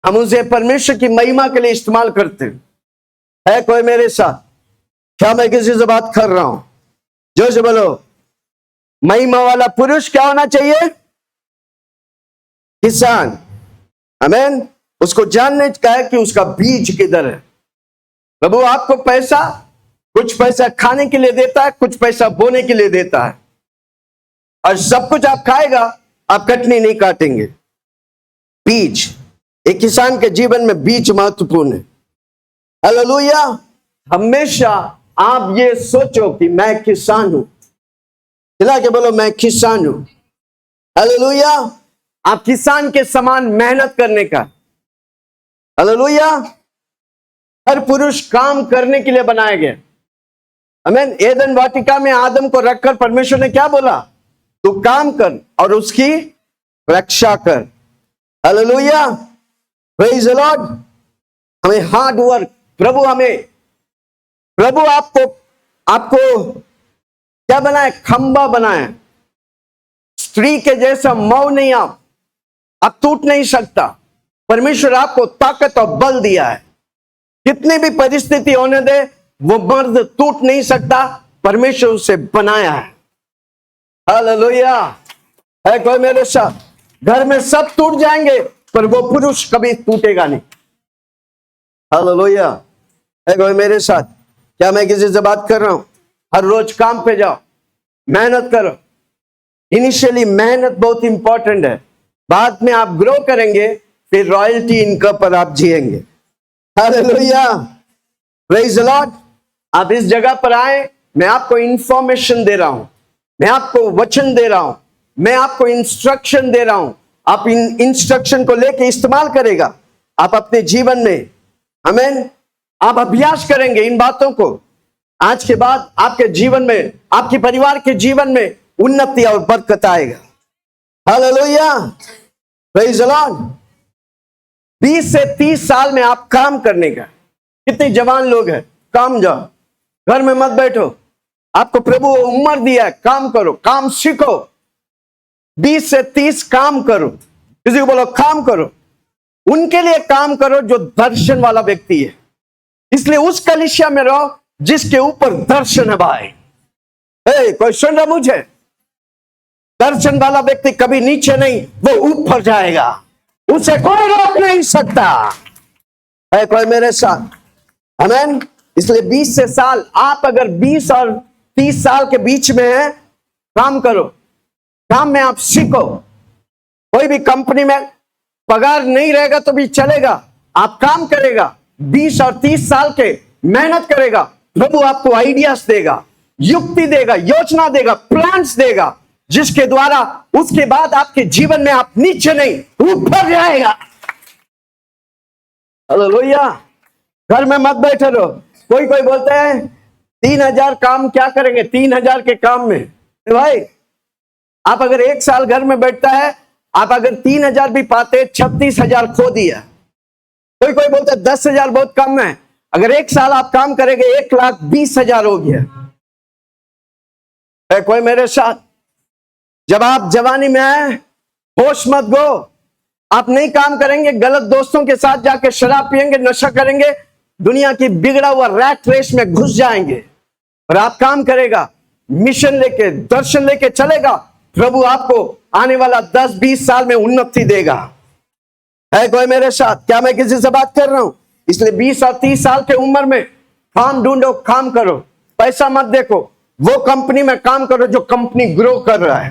हम उसे परमेश्वर की महिमा के लिए इस्तेमाल करते हैं। है कोई मेरे साथ? क्या मैं किसी से बात कर रहा हूं? जोर से बोलो, महिमा वाला पुरुष क्या होना चाहिए? किसान। आमीन। उसको जानने का है कि उसका बीज किधर है। प्रभु आपको पैसा, कुछ पैसा खाने के लिए देता है, कुछ पैसा बोने के लिए देता है। और सब कुछ आप खाएगा, आप कटनी नहीं काटेंगे। बीज, एक किसान के जीवन में बीज महत्वपूर्ण है। हालेलुया। हमेशा आप ये सोचो कि मैं किसान हूं, चिल्ला के बोलो मैं किसान हूं। हालेलुया। आप किसान के समान मेहनत करने का। हालेलुया। हर पुरुष काम करने के लिए बनाया गया। आमीन। एदन वाटिका में आदम को रखकर परमेश्वर ने क्या बोला? तू काम कर और उसकी रक्षा कर। हालेलुया। Praise the Lord. हमें हार्ड वर्क, प्रभु आपको क्या बनाए? खंबा बनाए। स्त्री के जैसा मऊ नहीं, आप टूट नहीं सकता। परमेश्वर आपको ताकत और बल दिया है। कितनी भी परिस्थिति होने दे, वो मर्द टूट नहीं सकता, परमेश्वर उसे बनाया है। हालेलुया। है कोई मेरे साथ? घर में सब टूट जाएंगे पर वो पुरुष कभी टूटेगा नहीं। हालेलुया। है कोई मेरे साथ? क्या मैं किसी से बात कर रहा हूं? हर रोज काम पे जाओ, मेहनत करो। इनिशियली मेहनत बहुत इंपॉर्टेंट है, बाद में आप ग्रो करेंगे, फिर रॉयल्टी इनकम पर आप जिएंगे। हालेलुया। Praise the Lord. आप इस जगह पर आए, मैं आपको इंफॉर्मेशन दे रहा हूं, मैं आपको वचन दे रहा हूं, मैं आपको इंस्ट्रक्शन दे रहा हूं। आप इन इंस्ट्रक्शन को लेके इस्तेमाल करेगा आप अपने जीवन में। आमीन। आप अभ्यास करेंगे इन बातों को, आज के बाद आपके जीवन में, आपके परिवार के जीवन में उन्नति और बरकत आएगा। हालेलुया। Praise the Lord. 20 से 30 साल में आप काम करने का। कितने जवान लोग हैं? काम जाओ, घर में मत बैठो। आपको प्रभु उम्र दिया है, काम करो, काम सीखो। 20 से 30 काम करो। किसी को बोलो काम करो। उनके लिए काम करो जो दर्शन वाला व्यक्ति है। इसलिए उस कलीसिया में रहो जिसके ऊपर दर्शन है भाई। कोई सुन रहा मुझे? दर्शन वाला व्यक्ति कभी नीचे नहीं, वो ऊपर जाएगा, उसे कोई रोक नहीं सकता। है कोई मेरे साथ? आमीन। इसलिए 20 से साल, आप अगर 20 और 30 साल के बीच में है, काम करो, काम में आप सीखो। कोई भी कंपनी में पगार नहीं रहेगा तो भी चलेगा, आप काम करेगा। 20 और 30 साल के मेहनत करेगा, प्रभु आपको आइडियाज देगा, युक्ति देगा, योजना देगा, प्लान्स देगा, जिसके द्वारा उसके बाद आपके जीवन में आप नीचे नहीं, ऊपर जाएगा। हालेलुया। घर में मत बैठे रहो। कोई बोलते हैं 3000 काम क्या करेंगे 3000 के काम में? भाई, आप अगर 1 साल घर में बैठता है, आप अगर 3000 भी पाते, 36,000 खो दिया। कोई बोलता है 10,000 बहुत कम है। अगर 1 साल आप काम करेंगे, 1,20,000 हो गया। है कोई मेरे साथ? जब आप जवानी में आए, होश मत गो। आप नहीं काम करेंगे, गलत दोस्तों के साथ जाके शराब पिएंगे, नशा करेंगे, दुनिया की बिगड़ा हुआ रैट रेस में घुस जाएंगे। और आप काम करेगा, मिशन लेके, दर्शन लेके चलेगा, प्रभु आपको आने वाला 10-20 साल में उन्नति देगा। है कोई मेरे साथ? क्या मैं किसी से बात कर रहा हूं? इसलिए 20 और 30 साल के उम्र में काम ढूंढो, काम करो, पैसा मत देखो। वो कंपनी में काम करो जो कंपनी ग्रो कर रहा है।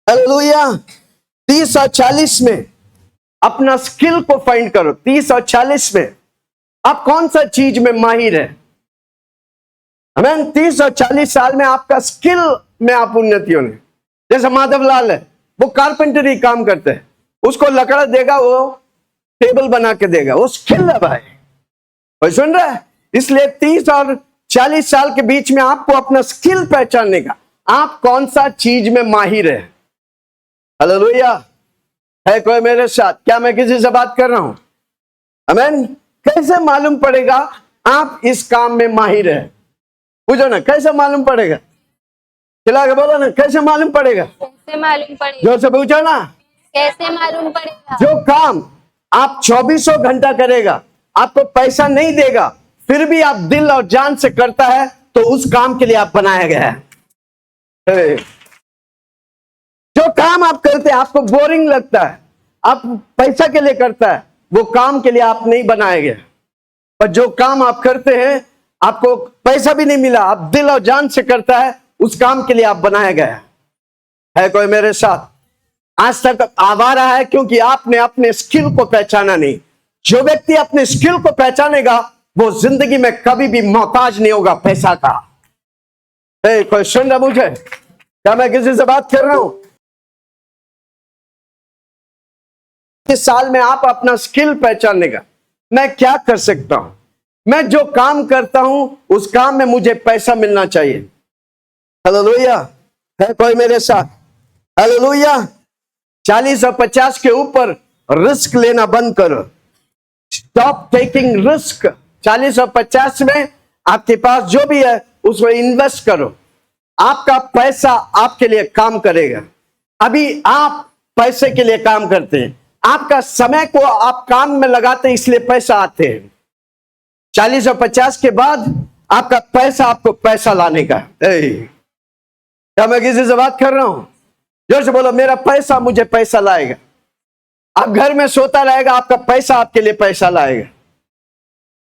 हालेलुया। 30 और 40 में अपना स्किल को फाइंड करो। 30 और 40 में आप कौन सा चीज में माहिर है? हमें 30 और 40 साल में आपका स्किल में आप उन्नति होने। जैसे माधवलाल है, वो कारपेंटरी काम करते हैं, उसको लकड़ा देगा, वो टेबल बना के देगा, वो स्किल है भाई। कोई सुन रहा है? इसलिए 30 और 40 साल के बीच में आपको अपना स्किल पहचानने का, आप कौन सा चीज में माहिर है। हालेलुया। है कोई मेरे साथ? क्या मैं किसी से बात कर रहा हूं? आमीन। कैसे मालूम पड़ेगा आप इस काम में माहिर है? पूछो ना, कैसे मालूम पड़ेगा? चिल्ला के बोलो ना, कैसे मालूम पड़ेगा? कैसे मालूम पड़ेगा? जोर से पूछो ना। कैसे मालूम पड़ेगा? जो काम आप 24 घंटा करेगा, आपको पैसा नहीं देगा, फिर भी आप दिल और जान से करता है, तो उस काम के लिए आप बनाया गया है। जो काम आप करते हैं, आपको बोरिंग लगता है, आप पैसा के लिए करता है, वो काम के लिए आप नहीं बनाए गए। पर जो काम आप करते हैं, आपको पैसा भी नहीं मिला, आप दिल और जान से करता है, उस काम के लिए आप बनाया गया है। कोई मेरे साथ? आज तक आवारा है क्योंकि आपने अपने स्किल को पहचाना नहीं। जो व्यक्ति अपने स्किल को पहचानेगा वो जिंदगी में कभी भी मोहताज नहीं होगा पैसा का। कोई सुन रहा मुझे? क्या मैं किसी से बात कर रहा हूं? इस साल में आप अपना स्किल पहचानने का, मैं क्या कर सकता हूं, मैं जो काम करता हूं उस काम में मुझे पैसा मिलना चाहिए। हालेलुया। है कोई मेरे साथ? हालेलुया। 40 और 50 के ऊपर रिस्क लेना बंद करो। Stop taking risk. 40 और 50 में आपके पास जो भी है उसमें इन्वेस्ट करो। आपका पैसा आपके लिए काम करेगा। अभी आप पैसे के लिए काम करते हैं, आपका समय को आप काम में लगाते हैं, इसलिए पैसा आते हैं। 40 और 50 के बाद आपका पैसा आपको पैसा लाने का है। क्या मैं किसी से बात कर रहा हूं? जोर से बोलो, मेरा पैसा मुझे पैसा लाएगा। आप घर में सोता रहेगा, आपका पैसा आपके लिए पैसा लाएगा।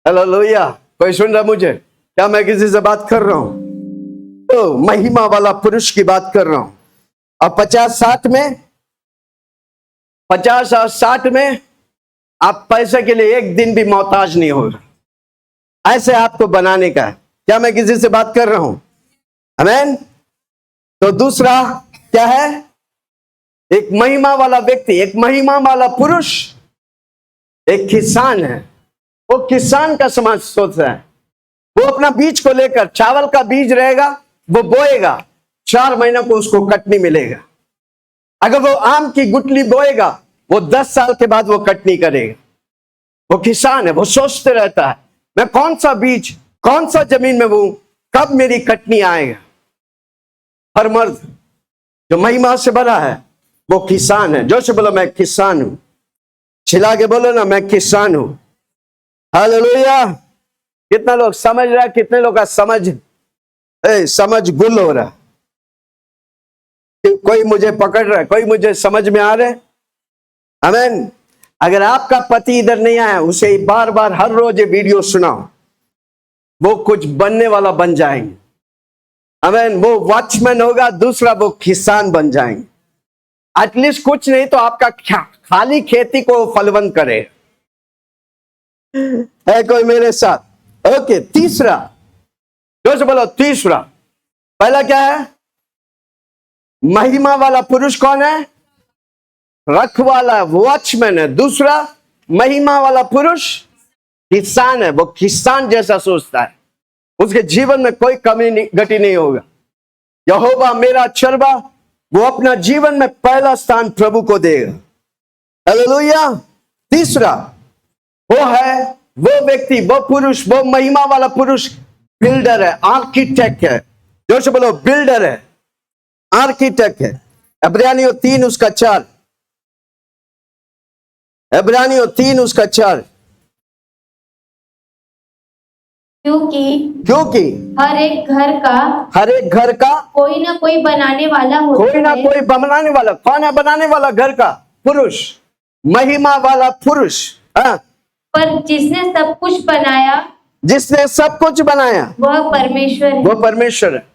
हालेलुया। कोई सुन रहा मुझे? क्या मैं किसी से बात कर रहा हूं? तो महिमा वाला पुरुष की बात कर रहा हूं। अब 50-60 में, 50 और 60 में आप पैसे के लिए एक दिन भी मोहताज नहीं होगा। ऐसे आपको बनाने का है। क्या मैं किसी से बात कर रहा हूं? आमीन। तो दूसरा क्या है? एक महिमा वाला व्यक्ति, एक महिमा वाला पुरुष एक किसान है। वो किसान का समाज सोचता है। वो अपना बीज को लेकर, चावल का बीज रहेगा, वो बोएगा, 4 महीनों को उसको कटनी मिलेगा। अगर वो आम की गुठली बोएगा, वो 10 साल के बाद वो कटनी करेगा। वो किसान है, वो सोचते रहता है मैं कौन सा बीज, कौन सा जमीन में बोऊं, कब मेरी कटनी आएगा। हर मर्द जो महिमा से भरा है वो किसान है। जो से बोलो, मैं किसान हूं। छिला के बोलो ना, मैं किसान हूं। हालेलुया। कितना लोग समझ रहा है? कितने लोग का समझ गुल हो रहा? कोई मुझे पकड़ रहा है, कोई मुझे समझ में आ रहा है? आमीन। अगर आपका पति इधर नहीं आया, उसे बार बार हर रोज ये वीडियो सुनाओ, वो कुछ बनने वाला बन जाएंगे। आमीन। वो वॉचमैन होगा, दूसरा वो किसान बन जाएंगे। एटलीस्ट कुछ नहीं तो आपका खाली खेती को फलवंत करे। है कोई मेरे साथ? ओके। तीसरा, जो से बोलो तीसरा। पहला क्या है? महिमा वाला पुरुष कौन है? रखवाला, वॉचमैन है। दूसरा, महिमा वाला पुरुष किसान है। वो किसान जैसा सोचता है, उसके जीवन में कोई कमी घटी नहीं होगा। यहोवा मेरा चरवा, वो अपना जीवन में पहला स्थान प्रभु को देगा। हालेलुया। तीसरा, वो है, वो व्यक्ति, वो पुरुष, वो महिमा वाला पुरुष बिल्डर है, आर्किटेक्ट है। जोर से बोलो, बिल्डर है, आर्किटेक्ट है। इब्रानियों 3 उसका 4। इब्रानियों 3 उसका 4। क्योंकि हर एक घर का कोई ना कोई बनाने वाला होता है। कोई ना कोई बनाने वाला। कौन है बनाने वाला घर का? पुरुष, महिमा वाला पुरुष। पर जिसने सब कुछ बनाया, जिसने सब कुछ बनाया वह परमेश्वर है। वो परमेश्वर है।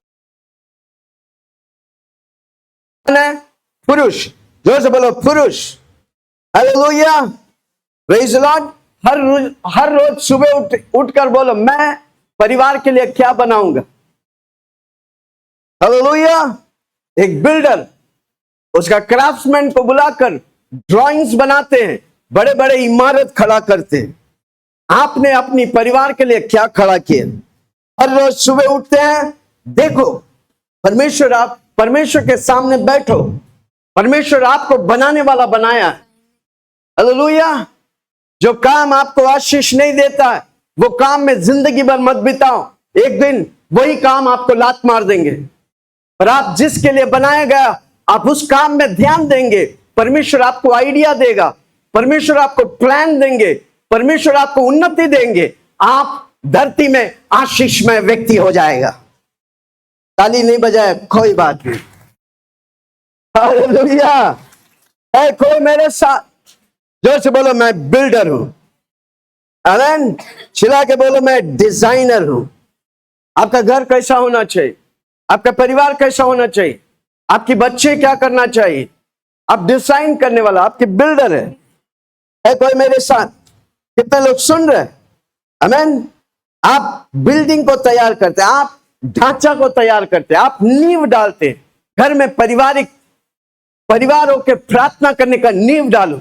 पुरुष। जोर से बोलो, पुरुष। हालेलुया। Praise the Lord. हर रोज सुबह उठकर बोलो, मैं परिवार के लिए क्या बनाऊंगा। हालेलुया। एक बिल्डर उसका क्राफ्ट्समैन को बुलाकर ड्राइंग्स बनाते हैं, बड़े बड़े इमारत खड़ा करते हैं। आपने अपनी परिवार के लिए क्या खड़ा किया? हर रोज सुबह उठते हैं, देखो परमेश्वर, आप परमेश्वर के सामने बैठो, परमेश्वर आपको बनाने वाला बनाया है। हालेलुया। जो काम आपको आशीष नहीं देता है, वो काम में जिंदगी भर मत बिताओ। एक दिन वही काम आपको लात मार देंगे। और आप जिसके लिए बनाया गया, आप उस काम में ध्यान देंगे, परमेश्वर आपको आइडिया देगा, परमेश्वर आपको प्लान देंगे, परमेश्वर आपको उन्नति देंगे। आप धरती में आशीषमय व्यक्ति हो जाएगा। ताली नहीं बजाए कोई बात नहीं। हालेलुया। है कोई मेरे साथ? जोर से बोलो, मैं बिल्डर हूं। आमीन। चिल्ला के बोलो, मैं डिजाइनर हूं। आपका घर कैसा होना चाहिए? आपका परिवार कैसा होना चाहिए? आपकी बच्चे क्या करना चाहिए? आप डिजाइन करने वाला, आपके बिल्डर है कोई मेरे साथ? कितने लोग सुन रहे हैं? आमीन। आप बिल्डिंग को तैयार करते हैं, आप ढांचा को तैयार करते हैं, आप नींव डालते हैं। घर में परिवारों के प्रार्थना करने का नींव डालो,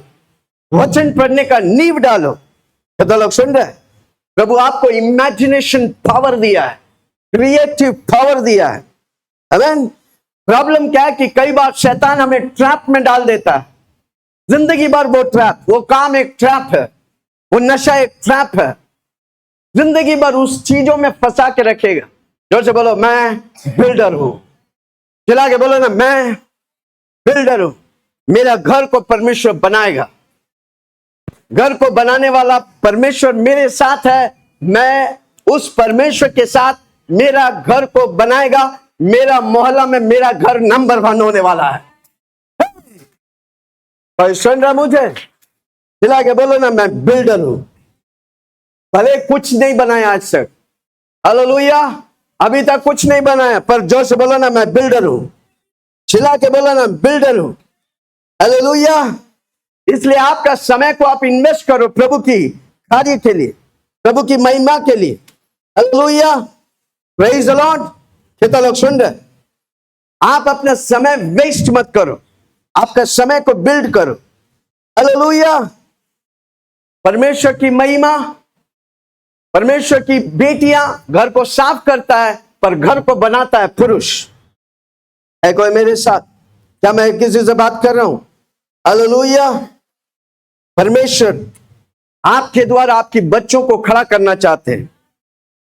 वचन पढ़ने का नींव डालो। कितने लोग सुन रहे हैं? प्रभु आपको इमेजिनेशन पावर दिया है, क्रिएटिव पावर दिया है। आमीन। प्रॉब्लम क्या है कि कई बार शैतान हमें ट्रैप में डाल देता है। जिंदगी भर वो काम एक ट्रैप है, वो नशा एक ट्रैप है। जिंदगी भर उस चीजों में फंसा के रखेगा। जोर से बोलो, मैं बिल्डर हूं। चिल्ला के बोलो ना, मैं बिल्डर हूं। मेरा घर को परमेश्वर बनाएगा। घर को बनाने वाला परमेश्वर मेरे साथ है। मैं उस परमेश्वर के साथ मेरा घर को बनाएगा। मेरा मोहल्ला में मेरा घर नंबर 1 होने वाला है। और सुन रहा मुझे? चिल्ला के बोलो ना, मैं बिल्डर हूं। भले कुछ नहीं बनाया आज तक, हालेलुया, अभी तक कुछ नहीं बनाया, पर जोर से बोलो ना, मैं बिल्डर हूं। चिल्ला के बोलो ना, बिल्डर हूं। हालेलुया। इसलिए आपका समय को आप इन्वेस्ट करो प्रभु की कार्य के लिए, प्रभु की महिमा के लिए। Hallelujah, praise the Lord. कितना लोग सुन रहे? आप अपना समय वेस्ट मत करो, आपका समय को बिल्ड करो। हालेलुया। परमेश्वर की महिमा, परमेश्वर की बेटियां घर को साफ करता है, पर घर को बनाता है पुरुष। है कोई मेरे साथ? क्या मैं किसी से बात कर रहा हूं? हालेलुया। परमेश्वर आपके द्वारा आपकी बच्चों को खड़ा करना चाहते हैं।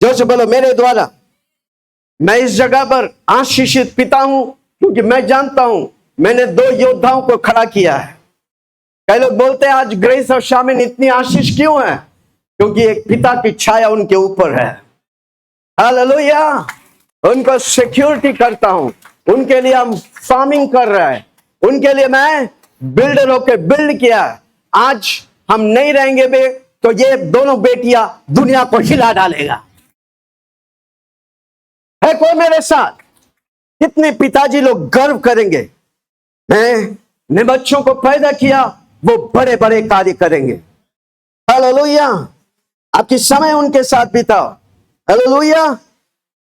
जो से बोलो, मेरे द्वारा मैं इस जगह पर आशीषित पिता हूं, क्योंकि मैं जानता हूं मैंने 2 योद्धाओं को खड़ा किया है। कई लोग बोलते हैं आज ग्रेस और शामिल इतनी आशीष क्यों है? क्योंकि एक पिता की छाया उनके ऊपर है। हालेलुया। उनको सिक्योरिटी करता हूं, उनके लिए हम फार्मिंग कर रहा है, उनके लिए मैं बिल्डर होकर बिल्ड किया है। आज हम नहीं रहेंगे बे तो ये दोनों बेटियां दुनिया को हिला डालेगा। है कोई मेरे साथ? कितने पिताजी लोग गर्व करेंगे, ने बच्चों को पैदा किया, वो बड़े बड़े कार्य करेंगे। हालेलुया। आपकी समय उनके साथ बिताओ। Hallelujah,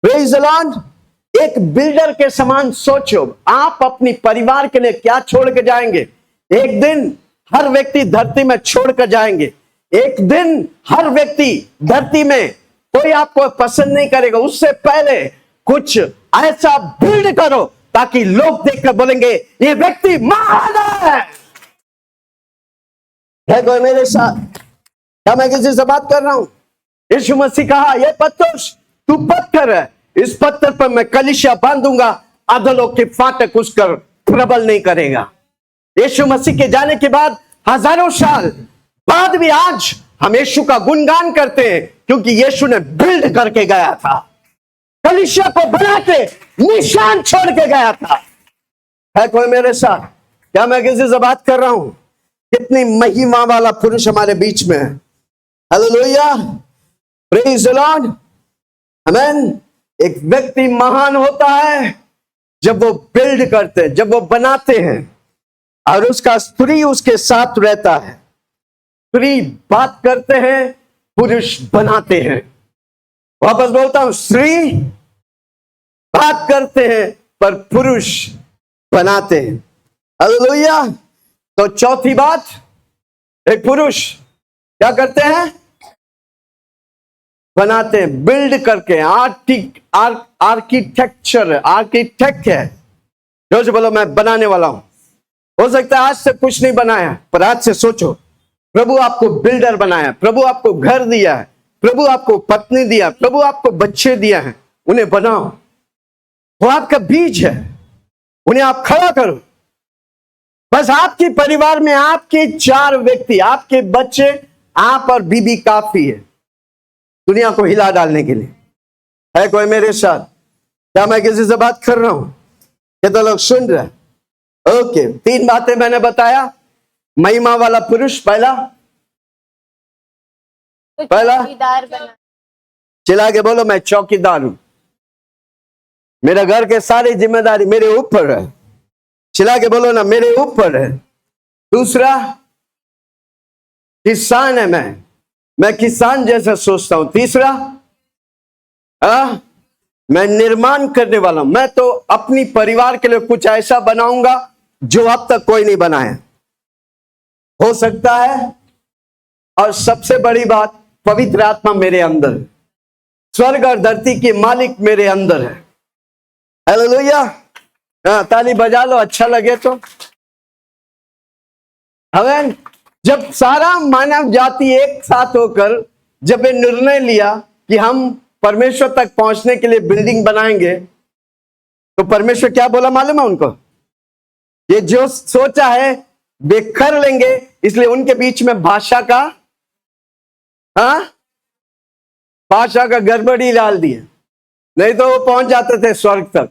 praise the Lord. एक बिल्डर के समान सोचो, आप अपनी परिवार के लिए क्या छोड़ के जाएंगे। एक दिन हर व्यक्ति धरती में छोड़ कर जाएंगे। एक दिन हर व्यक्ति धरती में, कोई आपको पसंद नहीं करेगा। उससे पहले कुछ ऐसा बिल्ड करो ताकि लोग देखकर बोलेंगे ये व्यक्ति महान है कोई मेरे साथ? क्या मैं किसी से बात कर रहा हूं? यीशु मसीह कहा, ये पत्थर, तू पत्थर है, इस पत्थर पर मैं कलीसिया बांधूंगा, अधलों के फाटक उसकर प्रबल नहीं करेगा। यीशु मसीह के जाने के बाद हजारों साल बाद भी आज हम यीशु का गुणगान करते हैं, क्योंकि यीशु ने बिल्ड करके गया था, कलीसिया को बना के निशान छोड़ के गया था। है कोई मेरे साथ? क्या मैं किसी से बात कर रहा हूं? कितनी महिमा वाला पुरुष हमारे बीच में है। हालेलुया, प्रेज द लॉर्ड, आमेन। एक व्यक्ति महान होता है जब वो बिल्ड करते हैं, जब वो बनाते हैं, और उसका स्त्री उसके साथ रहता है। स्त्री बात करते हैं, पुरुष बनाते हैं। वापस बोलता हूं, स्त्री बात करते हैं पर पुरुष बनाते हैं। हालेलुया। तो चौथी बात, एक पुरुष क्या करते हैं? बनाते हैं, बिल्ड करके। आर्किटेक्ट है। जो बोलो, मैं बनाने वाला हूं। हो सकता है आज से कुछ नहीं बनाया, पर आज से सोचो, प्रभु आपको बिल्डर बनाया, प्रभु आपको घर दिया है, प्रभु आपको पत्नी दिया, प्रभु आपको बच्चे दिया है, उन्हें बनाओ। वो आपका बीज है, उन्हें आप खड़ा करो। बस आपके परिवार में आपके 4 व्यक्ति, आपके बच्चे, आप और बीबी काफी है दुनिया को हिला डालने के लिए। है कोई मेरे साथ? क्या मैं किसी से बात कर रहा हूं? ये तो लोग सुन रहे हैं। ओके, 3 बातें मैंने बताया। महिमा वाला पुरुष, पहला चौकीदार बना। चिल्ला के बोलो, मैं चौकीदार हूं। मेरे घर के सारी जिम्मेदारी मेरे ऊपर है। चिल्ला के बोलो ना, मेरे ऊपर है। दूसरा, किसान है मैं किसान जैसा सोचता हूं। तीसरा, मैं निर्माण करने वाला हूं, मैं तो अपनी परिवार के लिए कुछ ऐसा बनाऊंगा जो अब तक कोई नहीं बनाया हो सकता है। और सबसे बड़ी बात, पवित्र आत्मा मेरे अंदर है, स्वर्ग और धरती के मालिक मेरे अंदर है। हालेलुया। ताली बजा लो अच्छा लगे तो। हमें जब सारा मानव जाति एक साथ होकर जब ये निर्णय लिया कि हम परमेश्वर तक पहुंचने के लिए बिल्डिंग बनाएंगे, तो परमेश्वर क्या बोला मालूम है उनको? ये जो सोचा है वे कर लेंगे, इसलिए उनके बीच में भाषा का गड़बड़ी डाल दिया, नहीं तो वो पहुंच जाते थे स्वर्ग तक।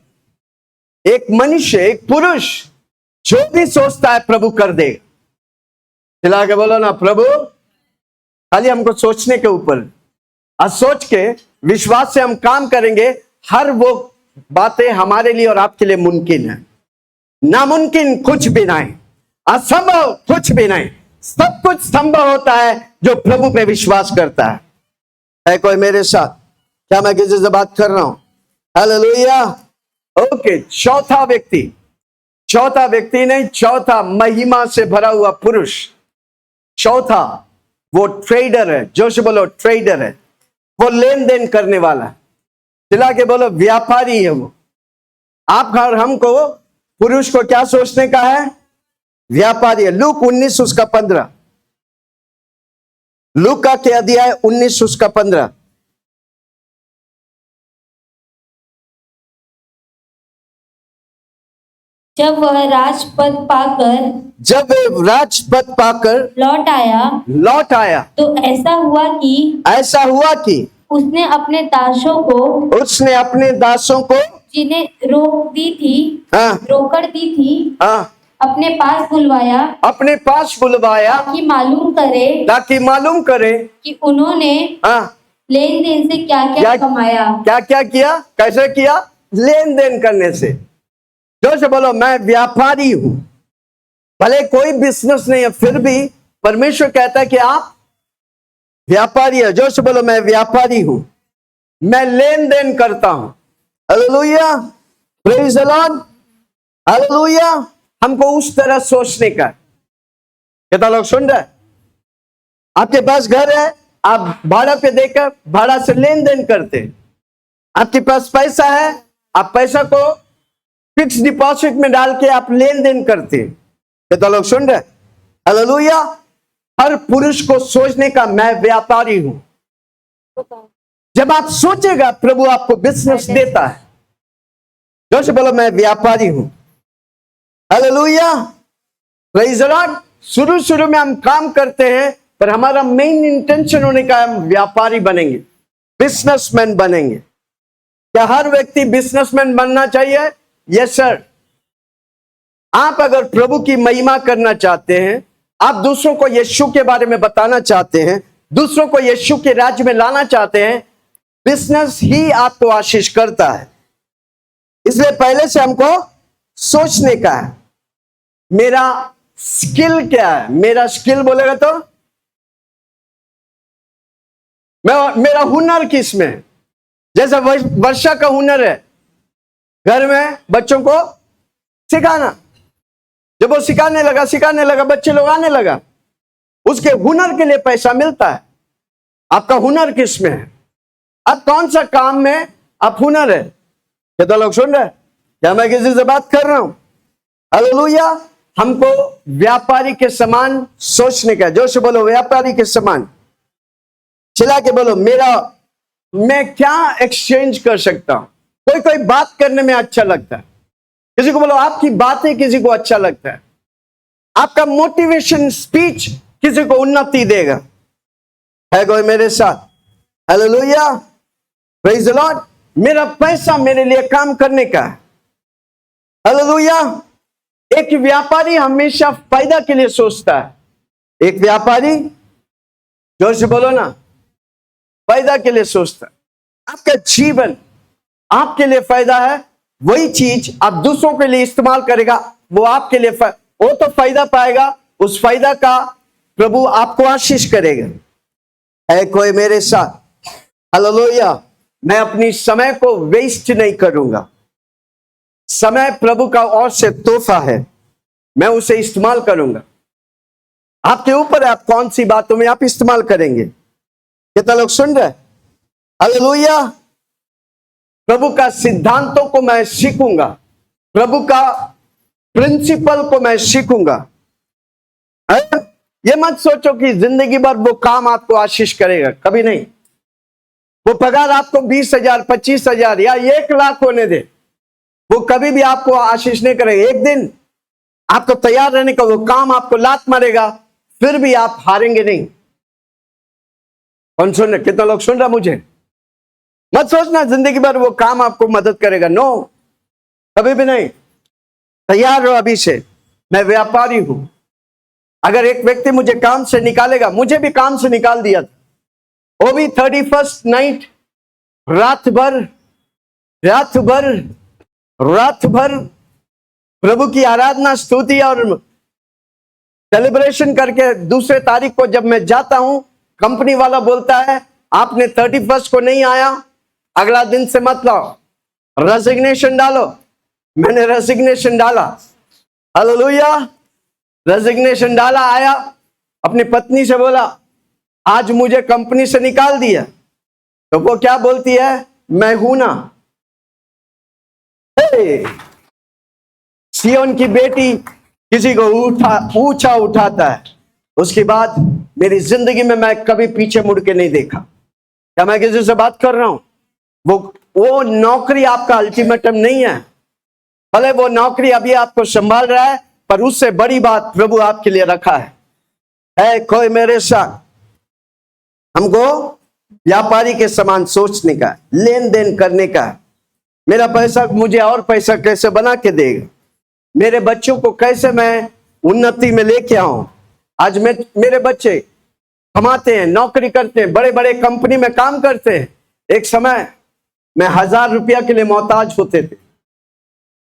एक मनुष्य, एक पुरुष जो भी सोचता है प्रभु कर देगा। चिल्ला के बोलो ना, प्रभु खाली हमको सोचने के ऊपर, आज सोच के विश्वास से हम काम करेंगे, हर वो बातें हमारे लिए और आपके लिए मुमकिन है। नामुमकिन कुछ भी नहीं, असंभव कुछ भी नहीं, सब कुछ संभव होता है जो प्रभु पे विश्वास करता है कोई मेरे साथ? क्या मैं किसी से बात कर रहा हूं? हालेलुया। ओके, चौथा व्यक्ति नहीं, चौथा महिमा से भरा हुआ पुरुष, चौथा वो ट्रेडर है। जोश बोलो, ट्रेडर है, वो लेन देन करने वाला है। चिल्ला के बोलो, व्यापारी है वो। आप और हमको, पुरुष को क्या सोचने का है? व्यापारी है। लूक 19 उसका 15, लूक का क्या अध्याय 19 उसका 15। जब वह राजपद पाकर लौट आया तो ऐसा हुआ कि उसने अपने दासों को जिन्हें रोकड़ दी थी अपने पास बुलवाया ताकि मालूम करे कि उन्होंने लेन देन से क्या कमाया। क्या किया, कैसे किया? लेन देन करने से। जो से बोलो, मैं व्यापारी हूं। भले कोई बिजनेस नहीं है, फिर भी परमेश्वर कहता है कि आप व्यापारी है। जो से बोलो, मैं व्यापारी हूं, मैं लेन देन करता हूं। Hallelujah, praise the Lord, hallelujah. हमको उस तरह सोचने का। कितना लोग सुन रहे? आपके पास घर है, आप भाड़ा पे देकर भाड़ा से लेन देन करते। आपके पास पैसा है, आप पैसा को फिक्स डिपॉजिट में डाल के आप लेन देन करते। कितना लोग सुन रहे? हालेलुया। हर पुरुष को सोचने का, मैं व्यापारी हूं। जब आप सोचेगा, प्रभु आपको बिजनेस देता है। जो से बोलो, मैं व्यापारी हूं। Hallelujah, praise the Lord. शुरू में हम काम करते हैं, पर हमारा मेन इंटेंशन होने का, हम व्यापारी बनेंगे, बिजनेसमैन बनेंगे। क्या हर व्यक्ति बिजनेसमैन बनना चाहिए? Yes sir. आप अगर प्रभु की महिमा करना चाहते हैं, आप दूसरों को यीशु के बारे में बताना चाहते हैं, दूसरों को यीशु के राज्य में लाना चाहते हैं, बिजनेस ही आपको आशीष करता है। इसलिए पहले से हमको सोचने का है, मेरा स्किल क्या है? मेरा स्किल बोलेगा तो मेरा हुनर किस में? जैसा वर्षा का हुनर है घर में बच्चों को सिखाना। जब वो सिखाने लगा, बच्चे लोग आने लगा, उसके हुनर के लिए पैसा मिलता है। आपका हुनर किस में है? आप कौन सा काम में आप हुनर है? कितना लोग सुन रहे हैं? क्या मैं किसी से बात कर रहा हूं? हालेलुया। हमको व्यापारी के समान सोचने का। जो से बोलो, व्यापारी के समान। चिल्ला के बोलो, मैं क्या एक्सचेंज कर सकता हूं? कोई बात करने में अच्छा लगता है, किसी को बोलो आपकी बातें किसी को अच्छा लगता है, आपका मोटिवेशन स्पीच किसी को उन्नति देगा। है कोई मेरे साथ? Hallelujah, praise the Lord. मेरा पैसा मेरे लिए काम करने का है। हालेलुया। एक व्यापारी हमेशा फायदा के लिए सोचता है। एक व्यापारी, जोर से बोलो ना, फायदा के लिए सोचता है। आपका जीवन आपके लिए फायदा है, वही चीज आप दूसरों के लिए इस्तेमाल करेगा, वो आपके लिए वो तो फायदा पाएगा, उस फायदा का प्रभु आपको आशीष करेगा। है कोई मेरे साथ? हालेलुया। मैं अपनी समय को वेस्ट नहीं करूंगा। समय प्रभु का और से तोहफा है, मैं उसे इस्तेमाल करूंगा। आपके ऊपर है आप कौन सी बातों में आप इस्तेमाल करेंगे। कितना लोग सुन रहे? हालेलुया। प्रभु का सिद्धांतों को मैं सीखूंगा, प्रभु का प्रिंसिपल को मैं सीखूंगा। ये मत सोचो कि जिंदगी भर वो काम आपको आशीष करेगा, कभी नहीं। वो पगार आपको 20,000, 25,000 या 1,00,000 होने दे, वो कभी भी आपको आशीष नहीं करेगा। एक दिन आपको तैयार रहने का, वो काम आपको लात मारेगा, फिर भी आप हारेंगे नहीं। कौन सुन रहे? कितना लोग सुन रहा मुझे? मत सोचना जिंदगी भर वो काम आपको मदद करेगा, नो, कभी भी नहीं। तैयार रहो अभी से। मैं व्यापारी हूं। अगर एक व्यक्ति मुझे काम से निकालेगा, मुझे भी काम से निकाल दिया था, वो भी 31st नाइट, रात भर प्रभु की आराधना, स्तुति और सेलिब्रेशन करके दूसरे तारीख को जब मैं जाता हूं, कंपनी वाला बोलता है आपने 31st को नहीं आया, अगला दिन से मत लाओ, रेजिग्नेशन डालो। मैंने रेजिग्नेशन डाला, हालेलुया, रेजिग्नेशन डाला, आया, अपनी पत्नी से बोला आज मुझे कंपनी से निकाल दिया। तो वो क्या बोलती है? मैं हूं ना। सियोन की बेटी किसी को ऊंचा उठाता है। उसके बाद मेरी जिंदगी में मैं कभी पीछे मुड़ के नहीं देखा। क्या मैं किसी से बात कर रहा हूं? वो नौकरी आपका अल्टीमेटम नहीं है। भले वो नौकरी अभी आपको संभाल रहा है, पर उससे बड़ी बात प्रभु आपके लिए रखा है कोई मेरे साथ? हमको व्यापारी के समान सोचने का, लेन देन करने का। मेरा पैसा मुझे और पैसा कैसे बना के देगा, मेरे बच्चों को कैसे मैं उन्नति में लेके आऊं। आज मेरे बच्चे कमाते हैं, नौकरी करते हैं, बड़े बड़े कंपनी में काम करते हैं। एक समय मैं 1,000 रुपया के लिए मोहताज होते थे,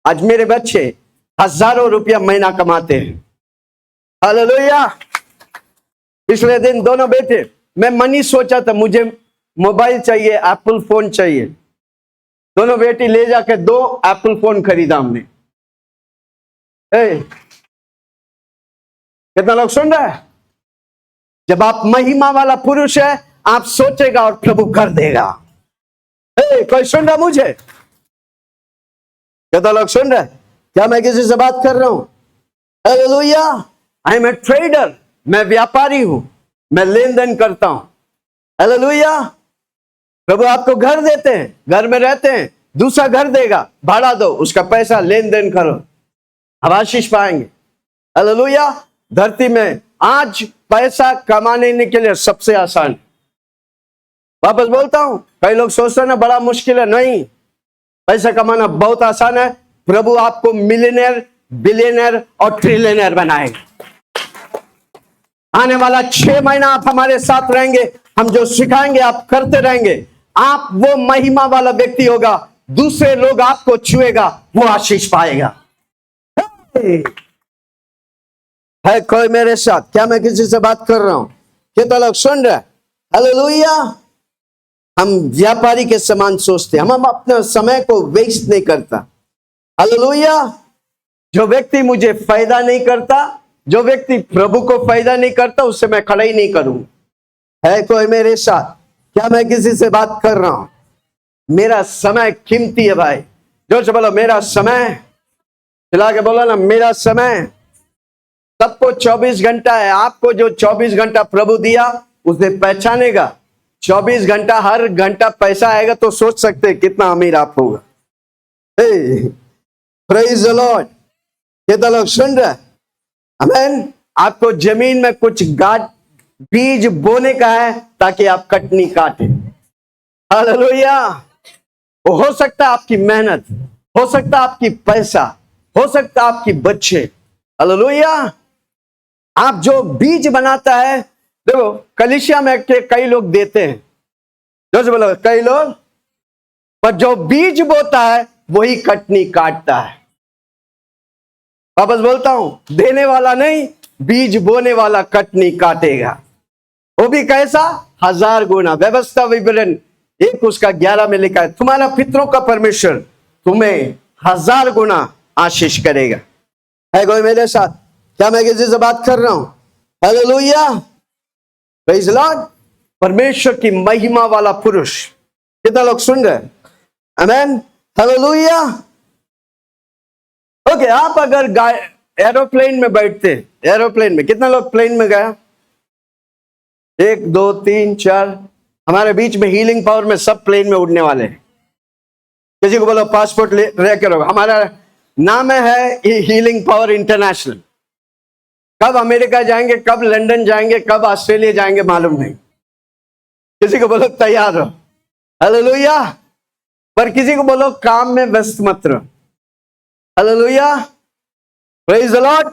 आज मेरे बच्चे हजारों रुपया महीना कमाते हैं। हालेलुया। पिछले दिन दोनों बेटे, मैं मनी सोचा था मुझे मोबाइल चाहिए, एप्पल फोन चाहिए, दोनों बेटी ले जाके 2 एप्पल फोन खरीदा हमने। कितना लोग सुन रहे हैं? जब आप महिमा वाला पुरुष है, आप सोचेगा और प्रभु कर देगा। कोई सुन रहा मुझे? कितना लोग सुन रहे? क्या मैं किसी से बात कर रहा हूं? Hallelujah. I am a trader, मैं व्यापारी हूं, मैं लेन देन करता हूं। हालेलुया। प्रभु आपको घर देते हैं, घर में रहते हैं, दूसरा घर देगा, भाड़ा दो, उसका पैसा लेन देन करो, अब आशीष पाएंगे। हालेलुया। धरती में आज पैसा कमाने के लिए सबसे आसान, वापस बोलता हूं, कई लोग सोचते हैं ना बड़ा मुश्किल है, नहीं, पैसा कमाना बहुत आसान है। प्रभु आपको मिलियनेयर, बिलियनेयर और ट्रिलियनेयर बनाएगा। आने वाला 6 महीना आप हमारे साथ रहेंगे, हम जो सिखाएंगे आप करते रहेंगे, आप वो महिमा वाला व्यक्ति होगा, दूसरे लोग आपको छुएगा, वो आशीष पाएगा। है कोई मेरे साथ? क्या मैं किसी से बात कर रहा हूं? कितना लोग सुन रहे? हालेलुया। हम व्यापारी के समान सोचते हैं, हम अपने समय को वेस्ट नहीं करता। हालेलुया। जो व्यक्ति मुझे फायदा नहीं करता, जो व्यक्ति प्रभु को फायदा नहीं करता, उससे मैं खड़ा ही नहीं करूंगा। है कोई मेरे साथ? क्या मैं किसी से बात कर रहा हूं? मेरा समय कीमती है भाई। जोर से बोलो मेरा समय। चिल्ला के बोलो ना, मेरा समय। सबको 24 घंटा है, आपको जो 24 घंटा प्रभु दिया उसे पहचानेगा। 24 घंटा, हर घंटा पैसा आएगा तो सोच सकते हैं कितना अमीर आप होगा। Praise the Lord. कितना लोग सुन रहे हैं? आमीन। आपको जमीन में कुछ बीज बोने का है ताकि आप कटनी काटे। हालेलुया। हो सकता है आपकी मेहनत, हो सकता है आपकी पैसा, हो सकता है आपकी बच्चे। हालेलुया। आप जो बीज बनाता है, देखो कलीसिया में कई लोग देते हैं, जो से बोलो कई लोग, पर जो बीज बोता है वही कटनी काटता है। वापस बोलता हूं, देने वाला नहीं, बीज बोने वाला कटनी काटेगा, वो भी कैसा, 1000 गुना। व्यवस्था विवरण 1 उसका 11 में लिखा है, तुम्हारा पितरों का परमेश्वर तुम्हें 1000 गुना आशीष करेगा। है कोई मेरे साथ? क्या मैं किसी से बात कर रहा हूं? Hallelujah, praise Lord. परमेश्वर की महिमा वाला पुरुष, कितना लोग सुन रहे हैं? आमेन, हालेलुया। ओके, आप अगर एरोप्लेन में बैठते, एरोप्लेन में कितना लोग प्लेन में गया? 1 2 3 4। हमारे बीच में हीलिंग पावर में सब प्लेन में उड़ने वाले हैं। किसी को बोलो पासपोर्ट ले करो, हमारा नाम है हीलिंग पावर इंटरनेशनल। कब अमेरिका जाएंगे, कब लंदन जाएंगे, कब ऑस्ट्रेलिया जाएंगे मालूम नहीं। किसी को बोलो तैयार रहो, हालेलुया। पर किसी को बोलो काम में व्यस्त मत रहो, हालेलुया, प्रेज द लॉर्ड।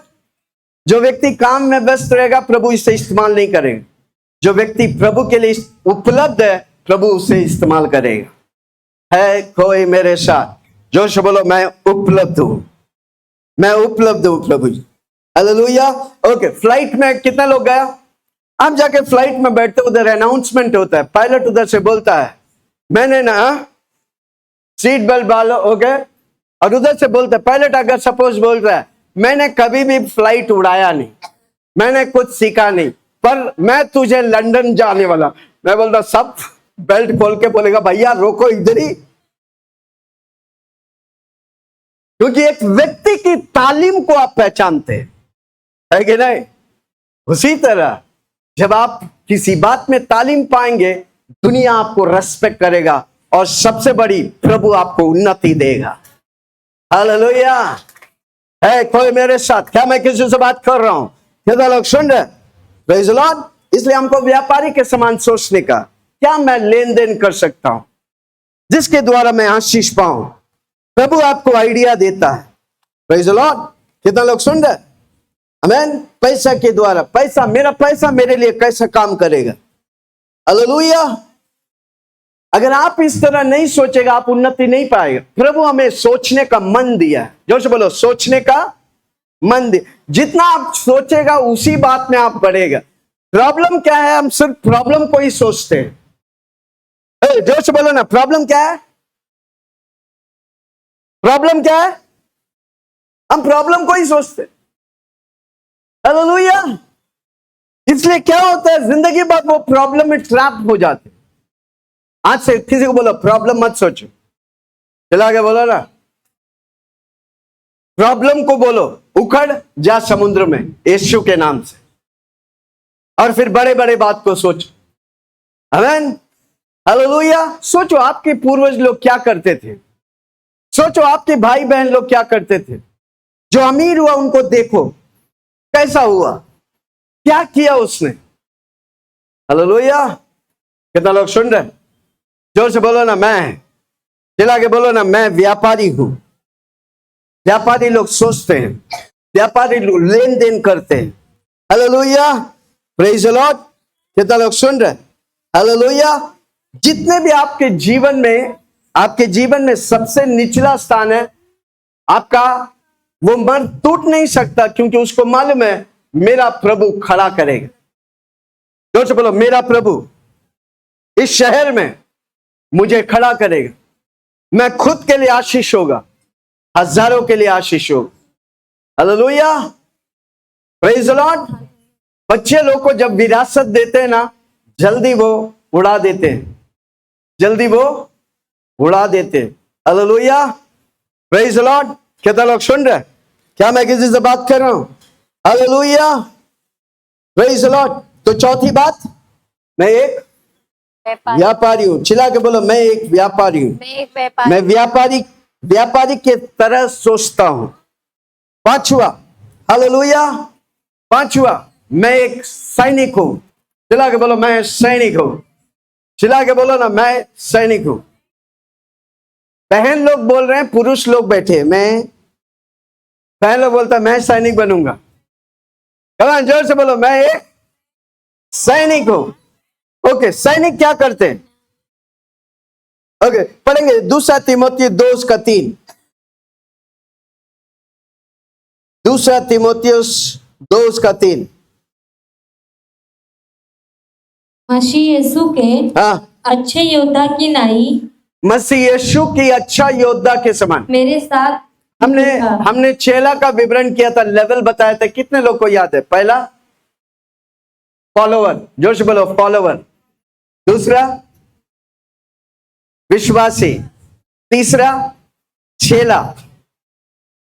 जो व्यक्ति काम में व्यस्त रहेगा प्रभु इसे इस्तेमाल नहीं करेगा। जो व्यक्ति प्रभु के लिए उपलब्ध है प्रभु उसे इस्तेमाल करेगा। है कोई मेरे साथ? जोश बोलो, मैं उपलब्ध हूं, मैं उपलब्ध हूं प्रभु जी, हालेलुया। ओके, फ्लाइट में कितना लोग गया? आप जाके फ्लाइट में बैठते, उधर अनाउंसमेंट होता है, पायलट उधर से बोलता है मैंने ना सीट बेल्ट डालो, ओके, और उधर से बोलता है पायलट, अगर सपोज बोल रहा है मैंने कभी भी फ्लाइट उड़ाया नहीं, मैंने कुछ सीखा नहीं, पर मैं तुझे लंदन जाने वाला। मैं बोलता सब बेल्ट खोल के बोलेगा भैया रोको इधर ही, क्योंकि एक व्यक्ति की तालीम को आप पहचानते हैं, है कि नहीं? उसी तरह जब आप किसी बात में तालीम पाएंगे दुनिया आपको रेस्पेक्ट करेगा और सबसे बड़ी प्रभु आपको उन्नति देगा। हालेलुया, है कोई मेरे साथ? क्या मैं किसी से बात कर रहा हूं? कितना लोग सुन रहे? Praise the Lord. इसलिए हमको व्यापारी के समान सोचने का, क्या मैं लेन देन कर सकता हूं जिसके द्वारा मैं आशीष पाऊं? प्रभु आपको आइडिया देता है। Praise the Lord. कितना लोग सुन रहे? आमेन। पैसा के द्वारा, पैसा मेरे लिए कैसा काम करेगा? हालेलुया। अगर आप इस तरह नहीं सोचेगा आप उन्नति नहीं पाएगा। प्रभु हमें सोचने का मन दिया है। जोर से बोलो, सोचने का मन दिया। जितना आप सोचेगा उसी बात में आप बढ़ेगा। प्रॉब्लम क्या है? हम सिर्फ प्रॉब्लम को ही सोचते हैं। जोर से बोलो ना, प्रॉब्लम क्या है? प्रॉब्लम क्या है? हम प्रॉब्लम को ही सोचते हैं। हालेलुया। इसलिए क्या होता है, जिंदगी भर वो प्रॉब्लम में ट्रैप हो जाते। आज से किसी को बोलो प्रॉब्लम मत सोचो, चला के बोलो ना, प्रॉब्लम को बोलो उखड़ जा समुद्र में यीशु के नाम से, और फिर बड़े बड़े बात को सोचो। आमीन, हालेलुया। सोचो आपके पूर्वज लोग क्या करते थे, सोचो आपके भाई बहन लोग क्या करते थे। जो अमीर हुआ उनको देखो कैसा हुआ, क्या किया उसने। हालेलुया। कितना लोग सुन रहे? जोर से बोलो ना, मैं, चिल्ला के बोलो ना, मैं व्यापारी हूं। व्यापारी लोग सोचते हैं, व्यापारी लोग लेन देन करते हैं। Hallelujah, praise the Lord. कितना लोग सुन रहे? हालेलुया। जितने भी आपके जीवन में सबसे निचला स्थान है आपका, वो मर्द टूट नहीं सकता, क्योंकि उसको मालूम है मेरा प्रभु खड़ा करेगा। जोर से बोलो, मेरा प्रभु इस शहर में मुझे खड़ा करेगा। मैं खुद के लिए आशीष होगा, हजारों के लिए आशीष होगा। Hallelujah, praise the Lord. बच्चे लोग को जब विरासत देते हैं ना, जल्दी वो उड़ा देते हैं, जल्दी वो उड़ा देते हैं। Hallelujah, praise the Lord. कितना लोग सुन रहे? क्या मैं किसी से बात कर रहा हूं? Hallelujah, praise the Lord. तो चौथी बात, मैं एक व्यापारी हूं। चिल्ला के बोलो, मैं एक व्यापारी हूं। मैं व्यापारी के तरह सोचता हूं। पांचवा, हालेलुया, पांचवा, मैं एक सैनिक हूं। चिल्ला के बोलो, मैं सैनिक हूं। चिल्ला के बोलो ना, मैं सैनिक हूं। बहन लोग बोल रहे हैं, पुरुष लोग बैठे, मैं, बहन लोग बोलता मैं सैनिक बनूंगा। कमान जोर से बोलो, मैं एक सैनिक हूं। ओके, सैनिक क्या करते हैं? ओके, पढ़ेंगे 2 तीमुथियुस 2:3। दूसरा तीमुथियुस 2:3। मसीह यीशु के हाँ, अच्छे योद्धा की नाई मसीह यीशु की अच्छा योद्धा के समान। मेरे साथ हमने था। हमने चेला का विवरण किया था, लेवल बताया था। कितने लोग को याद है? पहला फॉलोवर, जोश बोलो फॉलोवर। दूसरा विश्वासी। तीसरा चेला।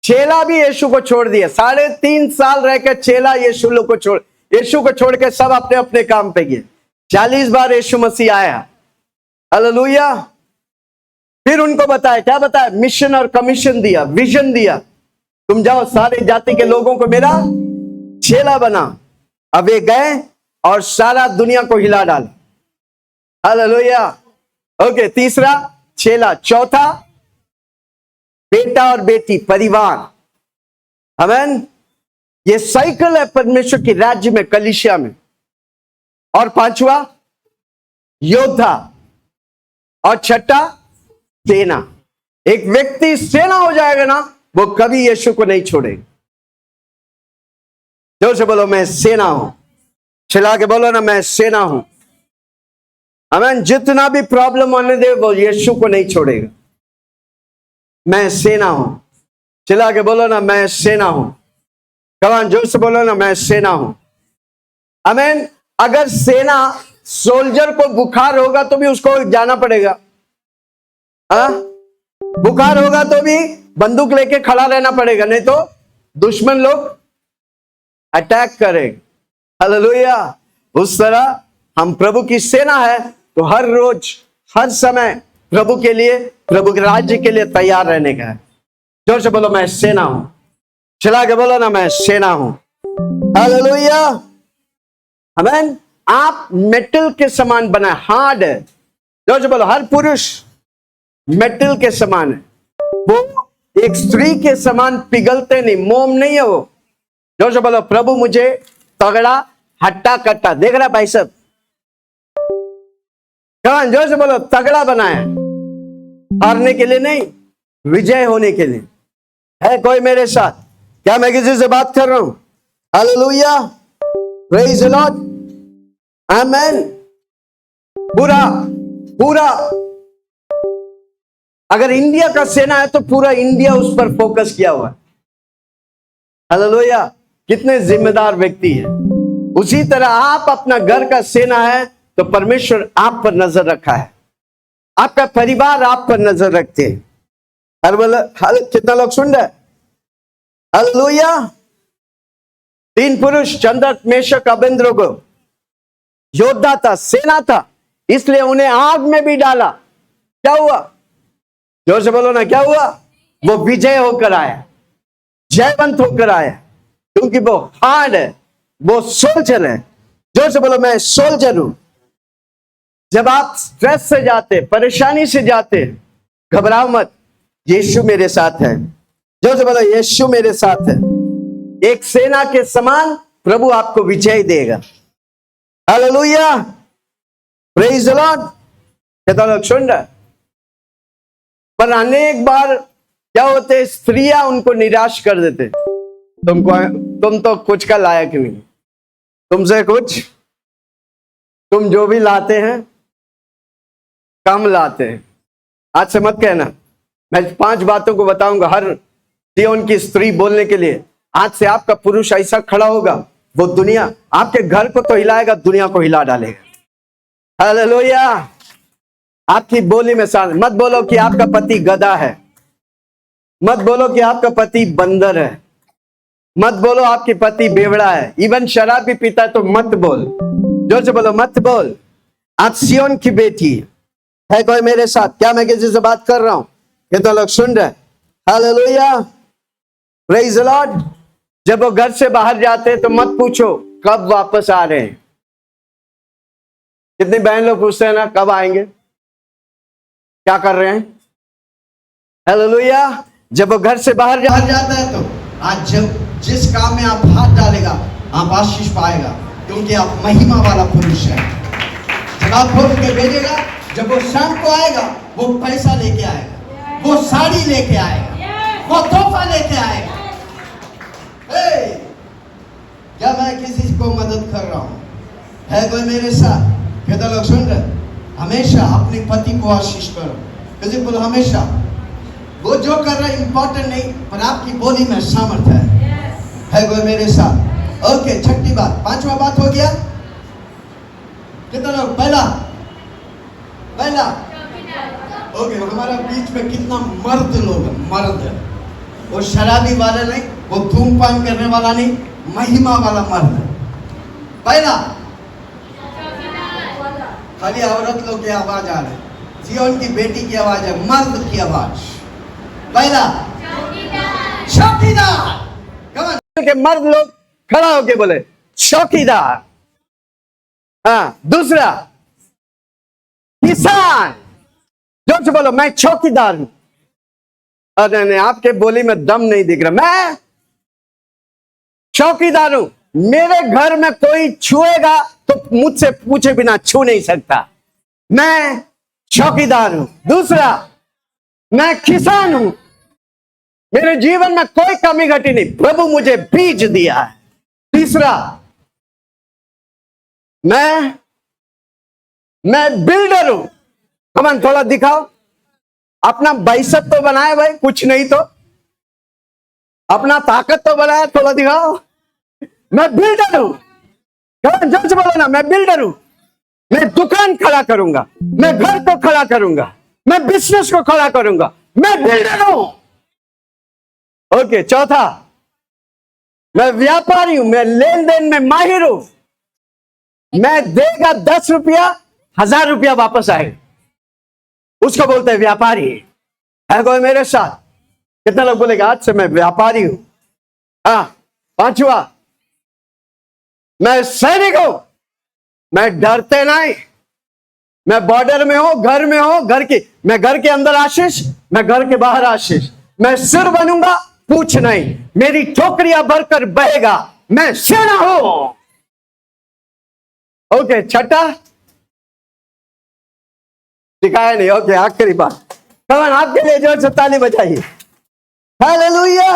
चेला भी यीशु को छोड़ दिया। 3.5 साल रहकर चेला यीशु को छोड़ के सब अपने अपने काम पे गए। 40 बार यीशु मसीह आया, हालेलुया। फिर उनको बताया, क्या बताया? मिशन और कमीशन दिया, विजन दिया, तुम जाओ सारे जाति के लोगों को मेरा चेला बना। अब वे गए और सारा दुनिया को हिला डाला, हालेलुया। ओके, तीसरा चेला। चौथा बेटा और बेटी, परिवार, आमीन। ये साइकिल है परमेश्वर की राज्य में, कलीसिया में। और पांचवा योद्धा, और छठा सेना। एक व्यक्ति सेना हो जाएगा ना, वो कभी यीशु को नहीं छोड़ेगा। जोर से बोलो, मैं सेना हूं। चिल्ला के बोलो ना, मैं सेना हूं। आमीन। जितना भी प्रॉब्लम आने दे, वो यीशु को नहीं छोड़ेगा। मैं सेना हूं। चिल्ला के बोलो ना, मैं सेना हूं। कमान जोर से बोलो ना, मैं सेना हूं। आमीन। अगर सेना, सोल्जर को बुखार होगा तो भी उसको जाना पड़ेगा। हाँ, बुखार होगा तो भी बंदूक लेके खड़ा रहना पड़ेगा, नहीं तो दुश्मन लोग अटैक करेंगे, हालेलुया। उस तरह हम प्रभु की सेना है, तो हर रोज हर समय प्रभु के लिए, प्रभु के राज्य के लिए तैयार रहने का है। जोर से बोलो, मैं सेना हूं। चला के बोलो ना, मैं सेना हूं, हालेलुया। आमीन। आप मेटल के समान बना, हार्ड है। जोर से बोलो, हर पुरुष मेटल के समान है। वो एक स्त्री के समान पिघलते नहीं, मोम नहीं है वो। जोर से बोलो, प्रभु मुझे तगड़ा हट्टा कट्टा, देख रहा भाई सब, कमान जोर से बोलो, तगड़ा बनाया, हारने के लिए नहीं, विजय होने के लिए। है कोई मेरे साथ? क्या मैं किसी से बात कर रहा हूं? हालेलुया, प्रेज द लॉर्ड, आमेन। पूरा अगर इंडिया का सेना है तो पूरा इंडिया उस पर फोकस किया हुआ है, हालेलुया। कितने जिम्मेदार व्यक्ति है। उसी तरह आप अपना घर का सेना है, तो परमेश्वर आप पर नजर रखा है, आपका परिवार आप पर नजर रखते हैं। कितना लोग सुन रहे? हालेलुया। 3 पुरुष, चंद्रक, मेशक, अबेदनगो, योद्धा था, सेना था, इसलिए उन्हें आग में भी डाला। क्या हुआ? जोर से बोलो ना, क्या हुआ? वो विजय होकर आया, जयवंत होकर आया, क्योंकि वो हार्ड है, वो सोल्जर है। जोर से बोलो, मैं सोल्जर हूं। जब आप स्ट्रेस से जाते, परेशानी से जाते, घबराओ मत, यीशु मेरे साथ है। जोर से बोलो, यीशु मेरे साथ है। एक सेना के समान प्रभु आपको विजय देगा, हालेलुया, प्रेज द लॉर्ड। कितना लोग सुन रहे? पर अनेक बार क्या होते, स्त्रियां उनको निराश कर देते, तुम तो कुछ का लायक नहीं, तुमसे कुछ, तुम जो भी लाते हैं कम लाते हैं। आज से मत कहना। मैं 5 बातों को बताऊंगा हर सिय्योन की स्त्री बोलने के लिए। आज से आपका पुरुष ऐसा खड़ा होगा, वो दुनिया, आपके घर को तो हिलाएगा, दुनिया को हिला डालेगा, हालेलुया। आपकी बोली में शान। मत बोलो कि आपका पति गधा है, मत बोलो कि आपका पति बंदर है, मत बोलो आपके पति बेवड़ा है, इवन शराब भी पीता है तो मत बोल। जोर से बोलो, मत बोल। आप सिय्योन की बेटी है। कोई मेरे साथ? क्या मैं किसी से बात कर रहा हूं? ये तो लोग सुन रहे, हालेलुया, प्रेज द लॉर्ड। जब वो घर से बाहर जाते हैं तो मत पूछो कब वापस आ रहे हैं। कितनी बहन लोग पूछते हैं ना, कब आएंगे, क्या कर रहे हैं, हालेलुया। जब वो घर से बाहर जाता है तो आज जब जिस काम में आप हाथ डालेगा आप आशीष पाएगा, क्योंकि आप महिमा वाला पुरुष है। जब आप बोल के भेजेगा, जब वो शाम को आएगा, वो पैसा लेके आएगा, वो साड़ी लेके आएगा, वो तोहफा लेके आएगा, हे, क्या मैं किसी को मदद कर रहा हूं? है कोई मेरे साथ? कितना लोग सुन रहे? हमेशा अपने पति को आशीष करो। किसी बोलो हमेशा। वो जो कर रहा है इंपॉर्टेंट नहीं, पर आपकी बोली में सामर्थ्य है कोई मेरे साथ? ओके, छठी बात। पांचवा बात हो गया। कितना लोग? पहला ओके, हमारा बीच में कितना मर्द लोग हैं, मर्द। वो शराबी वाला नहीं, वो धूमपान करने वाला नहीं, महिमा वाला मर्द। पहला, खाली औरत लोग की आवाज आ रही है, जियोन की बेटी की आवाज है, मर्द की आवाज। पहला चौकीदार। कमान के मर्द लोग खड़ा होके बोले चौकीदार। हाँ, दूसरा किसान। जोर से बोलो मैं चौकीदार हूं। अरे नहीं, आपके बोली में दम नहीं दिख रहा। मैं चौकीदार हूं, मेरे घर में कोई छुएगा तो मुझसे पूछे बिना छू नहीं सकता। मैं चौकीदार हूं। दूसरा, मैं किसान हूं, मेरे जीवन में कोई कमी घटी नहीं, प्रभु मुझे बीज दिया है। तीसरा, मैं बिल्डर हूं। कमान थोड़ा दिखाओ, अपना बाइसेप तो बनाए भाई, कुछ नहीं तो अपना ताकत तो बनाया, थोड़ा दिखाओ। मैं बिल्डर हूं। कमान जोर से बोलो ना, मैं बिल्डर हूं। मैं दुकान खड़ा करूंगा, मैं घर को खड़ा करूंगा, मैं बिजनेस को खड़ा करूंगा, मैं बिल्डर हूं। ओके, चौथा, मैं व्यापारी हूं, मैं लेन देन में माहिर हूं। मैं देगा 10 रुपया, 1000 रुपया वापस आए, उसको बोलते हैं व्यापारी। है कोई मेरे साथ? कितना लोग बोलेगा आज से मैं व्यापारी हूं? हाँ। पांचवा, मैं सैनिक हूं, मैं डरते नहीं। मैं बॉर्डर में हो, घर में हो, मैं घर के अंदर आशीष, मैं घर के बाहर आशीष। मैं सिर बनूंगा, पूछ नहीं। मेरी ठोकरियां भरकर बहेगा, मैं सेना हूं। ओके, छठा दिखाया नहीं। ओके, आखिरी बात। कमान आपके लिए जोर से ताली बजाइए। हालेलुया।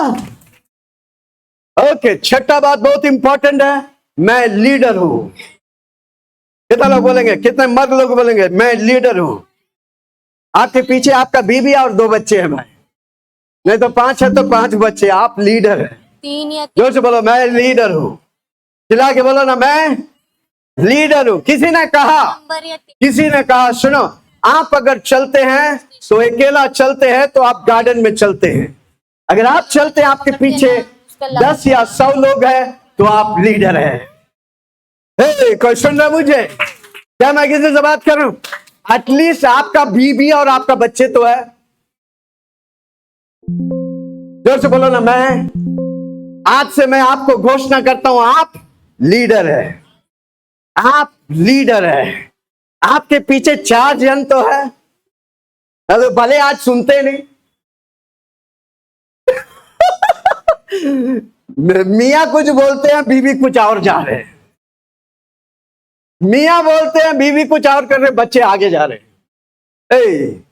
ओके, छठा बात बहुत इंपॉर्टेंट है, मैं लीडर हूं। कितना लोग बोलेंगे? कितने मर्द लोग बोलेंगे मैं लीडर हूं? आपके पीछे आपका बीवी और 2 बच्चे हैं भाई, नहीं तो 5 है तो 5 बच्चे। आप लीडर है। 3 या जोर से बोलो मैं लीडर हूं। चिल्ला के बोलो ना, मैं लीडर हूं। किसी ने कहा सुनो, आप अगर चलते हैं तो अकेला चलते हैं तो आप गार्डन में चलते हैं। अगर आप चलते हैं, आपके पीछे 10 या 100 लोग हैं तो आप लीडर हैं। कोई सुन रहा मुझे? क्या मैं किसी से बात करूं? एटलीस्ट आपका बीवी और आपका बच्चे तो है। जोर से बोलो ना, मैं आज से मैं आपको घोषणा करता हूं, आप लीडर है। आप लीडर है। आपके पीछे 4 जन तो है, अरे भले आज सुनते नहीं। मियाँ कुछ बोलते हैं, बीवी कुछ और जा रहे हैं। मियाँ बोलते हैं, बीवी कुछ और कर रहे, बच्चे आगे जा रहे हैं।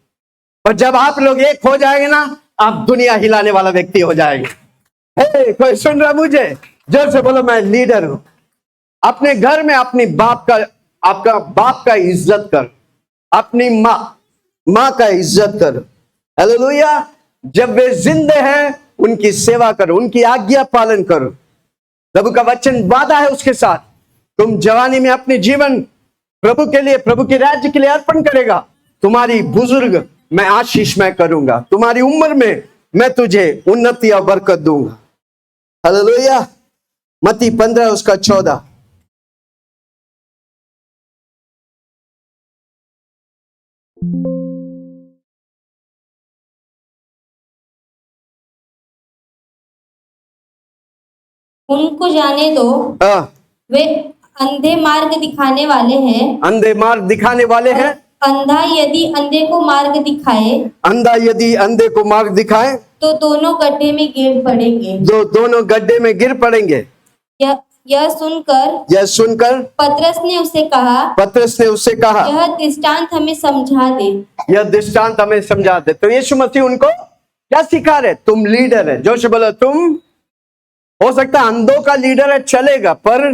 और जब आप लोग एक हो जाएंगे ना, आप दुनिया हिलाने वाला व्यक्ति हो जाएंगे। कोई सुन रहा मुझे? जोर से बोलो मैं लीडर हूं। अपने घर में अपनी आपका बाप का इज्जत कर, अपनी माँ का इज्जत कर। हालेलुया। जब वे जिंदे हैं उनकी सेवा करो, उनकी आज्ञा पालन करो। प्रभु का वचन वादा है उसके साथ, तुम जवानी में अपने जीवन प्रभु के लिए, प्रभु के राज्य के लिए अर्पण करेगा, तुम्हारी बुजुर्ग मैं आशीष मैं करूंगा, तुम्हारी उम्र में मैं तुझे उन्नति और बरकत दूंगा। हालेलुया। मत्ती 15 उसका 14। उनको जाने दो, वे अंधे मार्ग दिखाने वाले हैं। अंधे मार्ग दिखाने वाले हैं। अंधा यदि अंधे को मार्ग दिखाए, अंधा यदि अंधे को मार्ग दिखाए तो दोनों गड्ढे में गिर पड़ेंगे। दोनों गड्ढे में गिर पड़ेंगे। यह सुनकर पतरस ने उससे कहा, यह दृष्टांत हमें समझा दे। यह दृष्टांत हमें समझा दे। तो यीशु मसीह उनको क्या सिखा रहे? तुम लीडर है। जोश बोलो, तुम हो सकता है अंधों का लीडर है, चलेगा, पर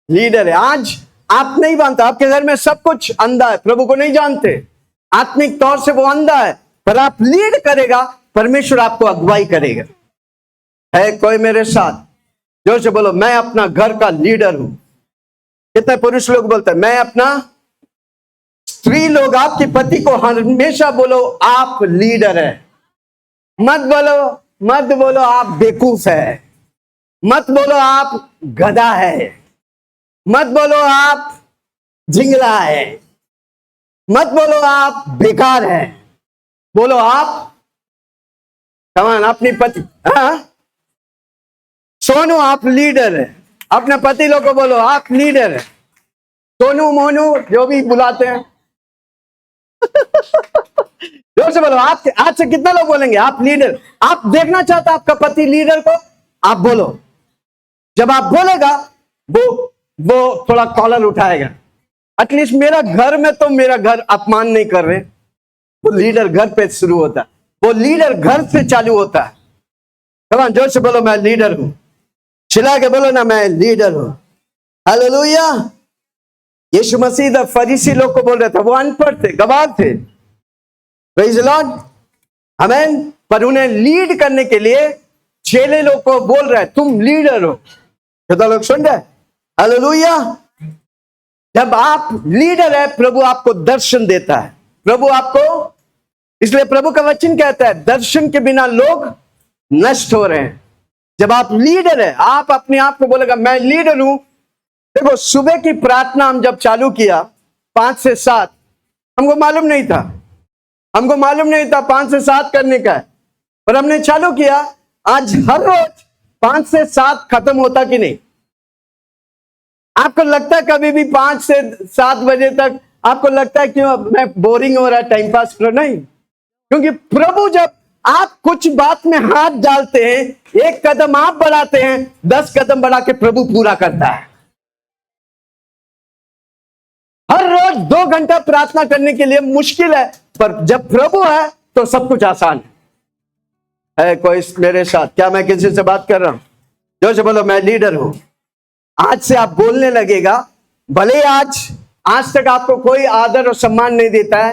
लीडर है। आज आप नहीं जानते, आपके घर में सब कुछ अंधा है, प्रभु को नहीं जानते, आत्मिक तौर से वो अंधा है, पर आप लीड करेगा, परमेश्वर आपको अगुवाई करेगा। है कोई मेरे साथ? जोर से बोलो, मैं अपना घर का लीडर हूं। कितने पुरुष लोग बोलते हैं मैं अपना, स्त्री लोग आपके पति को हमेशा बोलो आप लीडर है, मत बोलो आप बेवकूफ है, मत बोलो आप गधा है, मत बोलो आप झिंगला है, मत बोलो आप बेकार है, बोलो आप कमान अपनी पति। हाँ? सोनू आप लीडर है, अपने पति लोग को बोलो आप लीडर है, सोनू मोनू जो भी बुलाते हैं। जोर से बोलो, आप आज से कितना लोग बोलेंगे आप लीडर? आप देखना चाहते आपका पति लीडर को, आप बोलो। जब आप बोलेगा वो थोड़ा कॉलर उठाएगा, एटलीस्ट मेरा घर में तो मेरा घर अपमान नहीं कर रहे। वो लीडर घर पे शुरू होता है, वो लीडर घर से चालू होता है। कमान जोर से बोलो मैं लीडर हूं, चिल्ला के बोलो ना मैं लीडर हूं। हालेलुया। यीशु मसीह द फरीसी लोग को बोल रहा था, वो अनपढ़ थे, गवार थे, प्रेज द लॉर्ड, आमीन, पर उन्हें लीड करने के लिए चेले लोग को बोल रहा है तुम लीडर हो। कितना लोग सुन रहे? हालेलुया। जब आप लीडर है, प्रभु आपको दर्शन देता है, प्रभु आपको, इसलिए प्रभु का वचन कहता है दर्शन के बिना लोग नष्ट हो रहे हैं। जब आप लीडर है, आप अपने आप को बोलेगा मैं लीडर हूं। देखो सुबह की प्रार्थना हम जब चालू किया 5 से 7, हमको मालूम नहीं था 5 से 7 करने का है, पर हमने चालू किया। आज हर रोज 5 से 7 खत्म होता कि नहीं? आपको लगता है कभी भी 5 से 7 बजे तक आपको लगता है क्यों मैं बोरिंग हो रहा है, टाइम पास करो? नहीं, क्योंकि प्रभु जब आप कुछ बात में हाथ डालते हैं, एक कदम आप बढ़ाते हैं, 10 कदम बढ़ा के प्रभु पूरा करता है। हर रोज 2 घंटा प्रार्थना करने के लिए मुश्किल है, पर जब प्रभु है तो सब कुछ आसान है कोई मेरे साथ? क्या मैं किसी से बात कर रहा हूं? जो से बोलो मैं लीडर हूं। आज से आप बोलने लगेगा, भले आज तक आपको कोई आदर और सम्मान नहीं देता है,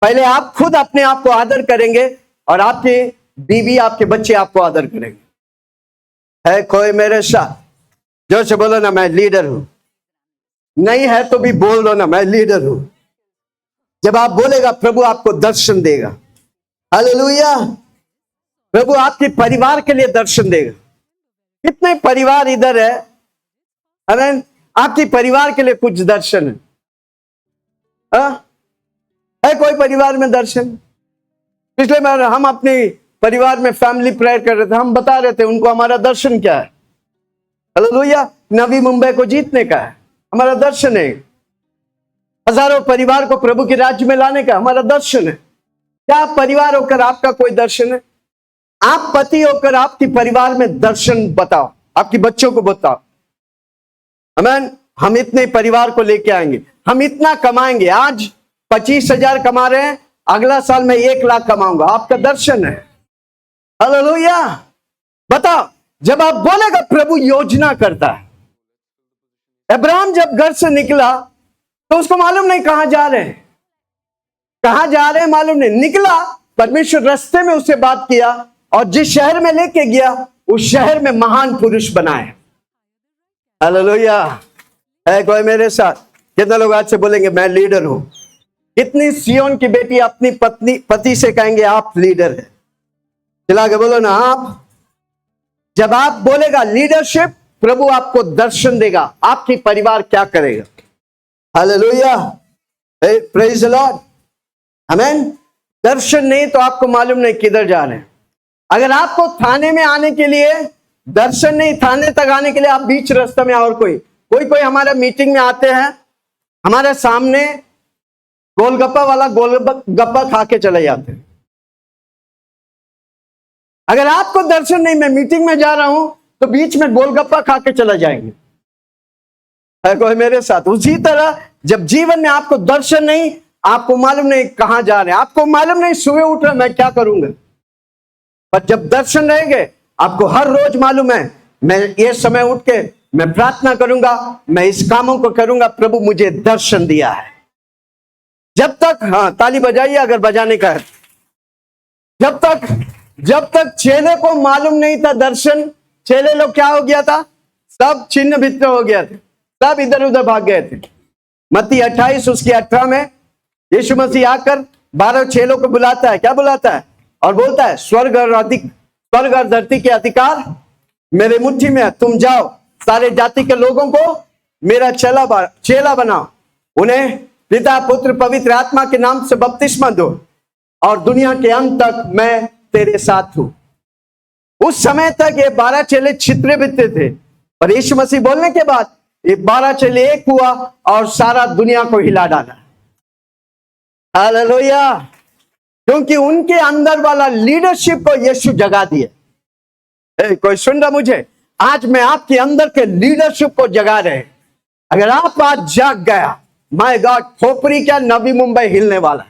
पहले आप खुद अपने आप को आदर करेंगे और आपके बीवी आपके बच्चे आपको आदर करेंगे। है कोई मेरे साथ? जो से बोलो ना मैं लीडर हूं। नहीं है तो भी बोल दो ना मैं लीडर हूं। जब आप बोलेगा प्रभु आपको दर्शन देगा। हालेलुया। प्रभु आपके परिवार के लिए दर्शन देगा। कितने परिवार इधर है, अरे आपके परिवार के लिए कुछ दर्शन है कोई परिवार में दर्शन? पिछले बार हम अपने परिवार में फैमिली प्रेयर कर रहे थे, हम बता रहे थे उनको हमारा दर्शन क्या है। हालेलुया। नवी मुंबई को जीतने का है हमारा दर्शन है, हजारों परिवार को प्रभु के राज्य में लाने का हमारा दर्शन है। क्या परिवार होकर आपका कोई दर्शन है? आप पति होकर आपके परिवार में दर्शन बताओ, आपके बच्चों को बताओ। आमीन। हम इतने परिवार को लेके आएंगे, हम इतना कमाएंगे। आज 25,000 कमा रहे हैं, अगला साल मैं 1 लाख कमाऊंगा, आपका दर्शन है। हालेलुया। बताओ, जब आप बोलेगा प्रभु योजना करता है। अब्राहम जब घर से निकला तो उसको मालूम नहीं कहां जा रहे हैं, मालूम नहीं, निकला, परमेश्वर रास्ते में उससे बात किया और जिस शहर में लेके गया उस शहर में महान पुरुष बनाए। हालेलुया। है कोई मेरे साथ? कितने लोग आज से बोलेंगे मैं लीडर हूं? कितनी सियोन की बेटी अपनी पति से कहेंगे आप लीडर है? चला के बोलो ना आप। जब आप बोलेगा लीडरशिप, प्रभु आपको दर्शन देगा, आपकी परिवार क्या करेगा। हालेलुया। Praise the Lord. आमीन। दर्शन नहीं तो आपको मालूम नहीं किधर जा रहे हैं। अगर आपको थाने में आने के लिए दर्शन नहीं, थाने तक आने के लिए आप बीच रास्ते में, और कोई हमारा मीटिंग में आते हैं, हमारे सामने गोलगप्पा वाला गोलगप्पा खा के चले जाते हैं। अगर आपको दर्शन नहीं, मैं मीटिंग में जा रहा हूं तो बीच में गोलगप्पा खा के चला जाएंगे। है कोई मेरे साथ? उसी तरह जब जीवन में आपको दर्शन नहीं, आपको मालूम नहीं कहां जा रहे हैं, आपको मालूम नहीं सुबह उठ रहे मैं क्या करूंगा, पर जब दर्शन रहेंगे आपको हर रोज मालूम है, मैं ये समय उठ के मैं प्रार्थना करूंगा, मैं इस कामों को करूंगा, प्रभु मुझे दर्शन दिया है। जब तक, हाँ ताली बजाइए अगर बजाने का है, जब तक चेले को मालूम नहीं था दर्शन, चेले लोग क्या हो गया था, सब छिन्न भिन्न हो गया थे, सब इधर उधर भाग गए थे। मत्ती 28 उसकी 18 में यीशु मसीह आकर 12 चेलों को बुलाता है, क्या बुलाता है, और बोलता है स्वर्ग और धरती के अधिकार मेरे मुट्ठी में है, तुम जाओ सारे जाति के लोगों को मेरा चेला बनाओ, उन्हें पिता पुत्र पवित्र आत्मा के नाम से बपतिस्मा दो, और दुनिया के अंत तक मैं तेरे साथ हूं। उस समय तक ये 12 चेले छितरे बितरे थे, और यीशु मसीह बोलने के बाद ये 12 चेले एक हुआ और सारा दुनिया को हिला डाला। हालेलुया, क्योंकि उनके अंदर वाला लीडरशिप को यीशु जगा दिए। कोई सुन रहा मुझे? आज मैं आपके अंदर के लीडरशिप को जगा रहे। अगर आप आज जाग गया, माय गॉड, खोपरी क्या नवी मुंबई हिलने वाला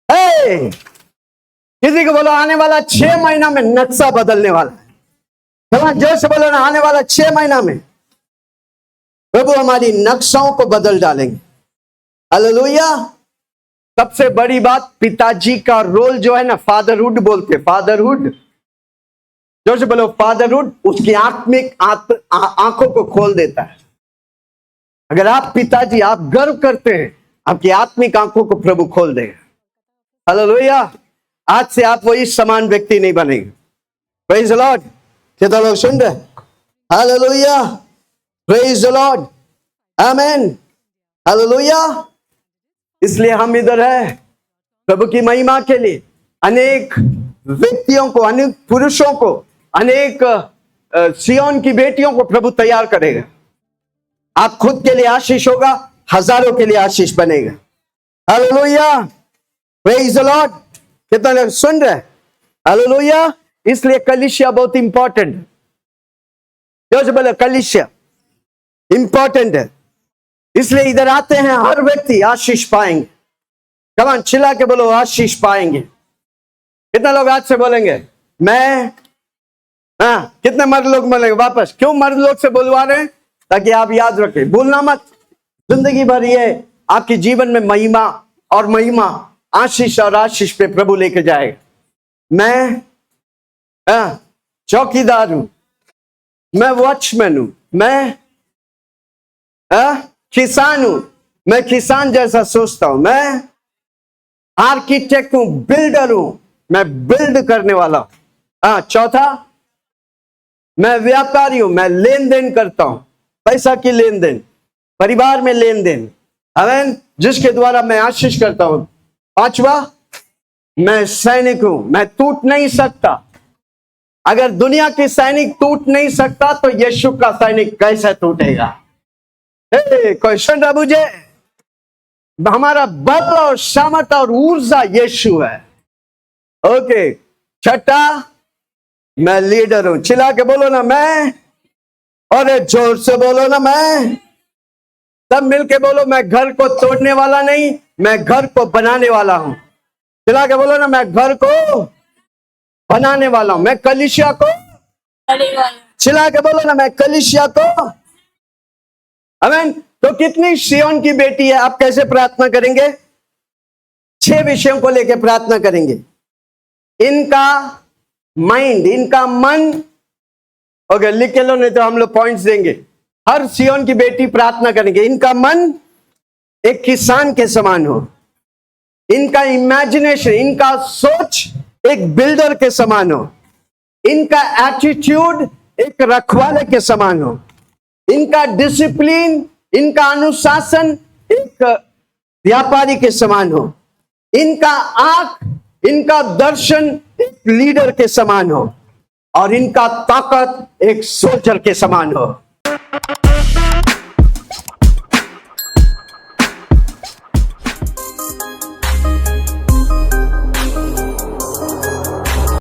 है। किसी को बोलो आने वाला 6 महीना में नक्शा बदलने वाला है। जोर से बोलो ना, आने वाला 6 महीना में प्रभु हमारी नक्शाओं को बदल डालेंगे। हालेलुया। सबसे बड़ी बात, पिताजी का रोल जो है ना, फादरहुड बोलते, फादरहुड, जोर से बोलो फादरहुड, उसकी आत्मिक आंखों को खोल देता है। अगर आप पिताजी, आप गर्व करते हैं, आपकी आत्मिक आंखों को प्रभु खोल देगा। हालेलुया। आज से आप वही समान व्यक्ति नहीं बनेंगे। Praise the Lord. कितना लोग सुन रहे? Hallelujah, praise the Lord, amen, hallelujah. इसलिए हम इधर है प्रभु की महिमा के लिए। अनेक व्यक्तियों को, अनेक पुरुषों को, अनेक सियोन की बेटियों को प्रभु तैयार करेगा। आप खुद के लिए आशीष होगा, हजारों के लिए आशीष बनेगा। Hallelujah, praise the Lord. कितना लोग सुन रहे? हालेलुया। इसलिए कलीसिया बहुत इंपॉर्टेंट है। जो बोले कलीसिया इंपॉर्टेंट है, इसलिए इधर आते हैं हर व्यक्ति आशीष पाएंगे। कमान चिल्ला के बोलो आशीष पाएंगे। कितना लोग आज से बोलेंगे मैं, हाँ कितने मर्द लोग बोलेंगे वापस? क्यों मर्द लोग से बुलवा रहे हैं? ताकि आप याद रखें, भूलना मत। जिंदगी भर ये आपके जीवन में महिमा और महिमा, आशीष और आशीष पे प्रभु लेके जाएगा। मैं चौकीदार हूं, मैं वॉचमैन हूं, मैं किसान हूं, मैं किसान जैसा सोचता हूं, मैं आर्किटेक्ट हूं, बिल्डर हूं, मैं बिल्ड करने वाला हूं। चौथा, मैं व्यापारी हूं, मैं लेन देन करता हूं, पैसा की लेन देन, परिवार में लेन देन, आमीन, जिसके द्वारा मैं आशीष करता हूं। पांचवा, मैं सैनिक हूं, मैं टूट नहीं सकता। अगर दुनिया की सैनिक टूट नहीं सकता तो यीशु का सैनिक कैसे टूटेगा? कोई सुन रहा मुझे? हमारा बल और सामर्थ्य और ऊर्जा यीशु है। ओके। छठा, मैं लीडर हूं। चिल्ला के बोलो ना मैं, और जोर से बोलो ना मैं, सब मिलके बोलो मैं घर को तोड़ने वाला नहीं, मैं घर को बनाने वाला हूं। चिल्ला के बोलो ना, मैं घर को बनाने वाला हूं, मैं कलीसिया को, चिल्ला के बोलो ना, मैं कलीसिया को, आमीन। तो कितनी सियोन की बेटी है? आप कैसे प्रार्थना करेंगे? 6 विषयों को लेकर प्रार्थना करेंगे। इनका माइंड, इनका मन, ओके लिख के लो, नहीं तो हम लोग पॉइंट्स देंगे। हर सियोन की बेटी प्रार्थना करेंगे, इनका मन एक किसान के समान हो, इनका इमेजिनेशन, इनका सोच एक बिल्डर के समान हो, इनका एटीट्यूड एक रखवाले के समान हो, इनका डिसिप्लिन, इनका अनुशासन एक व्यापारी के समान हो, इनका आंख, इनका दर्शन एक लीडर के समान हो, और इनका ताकत एक सोल्जर के समान हो।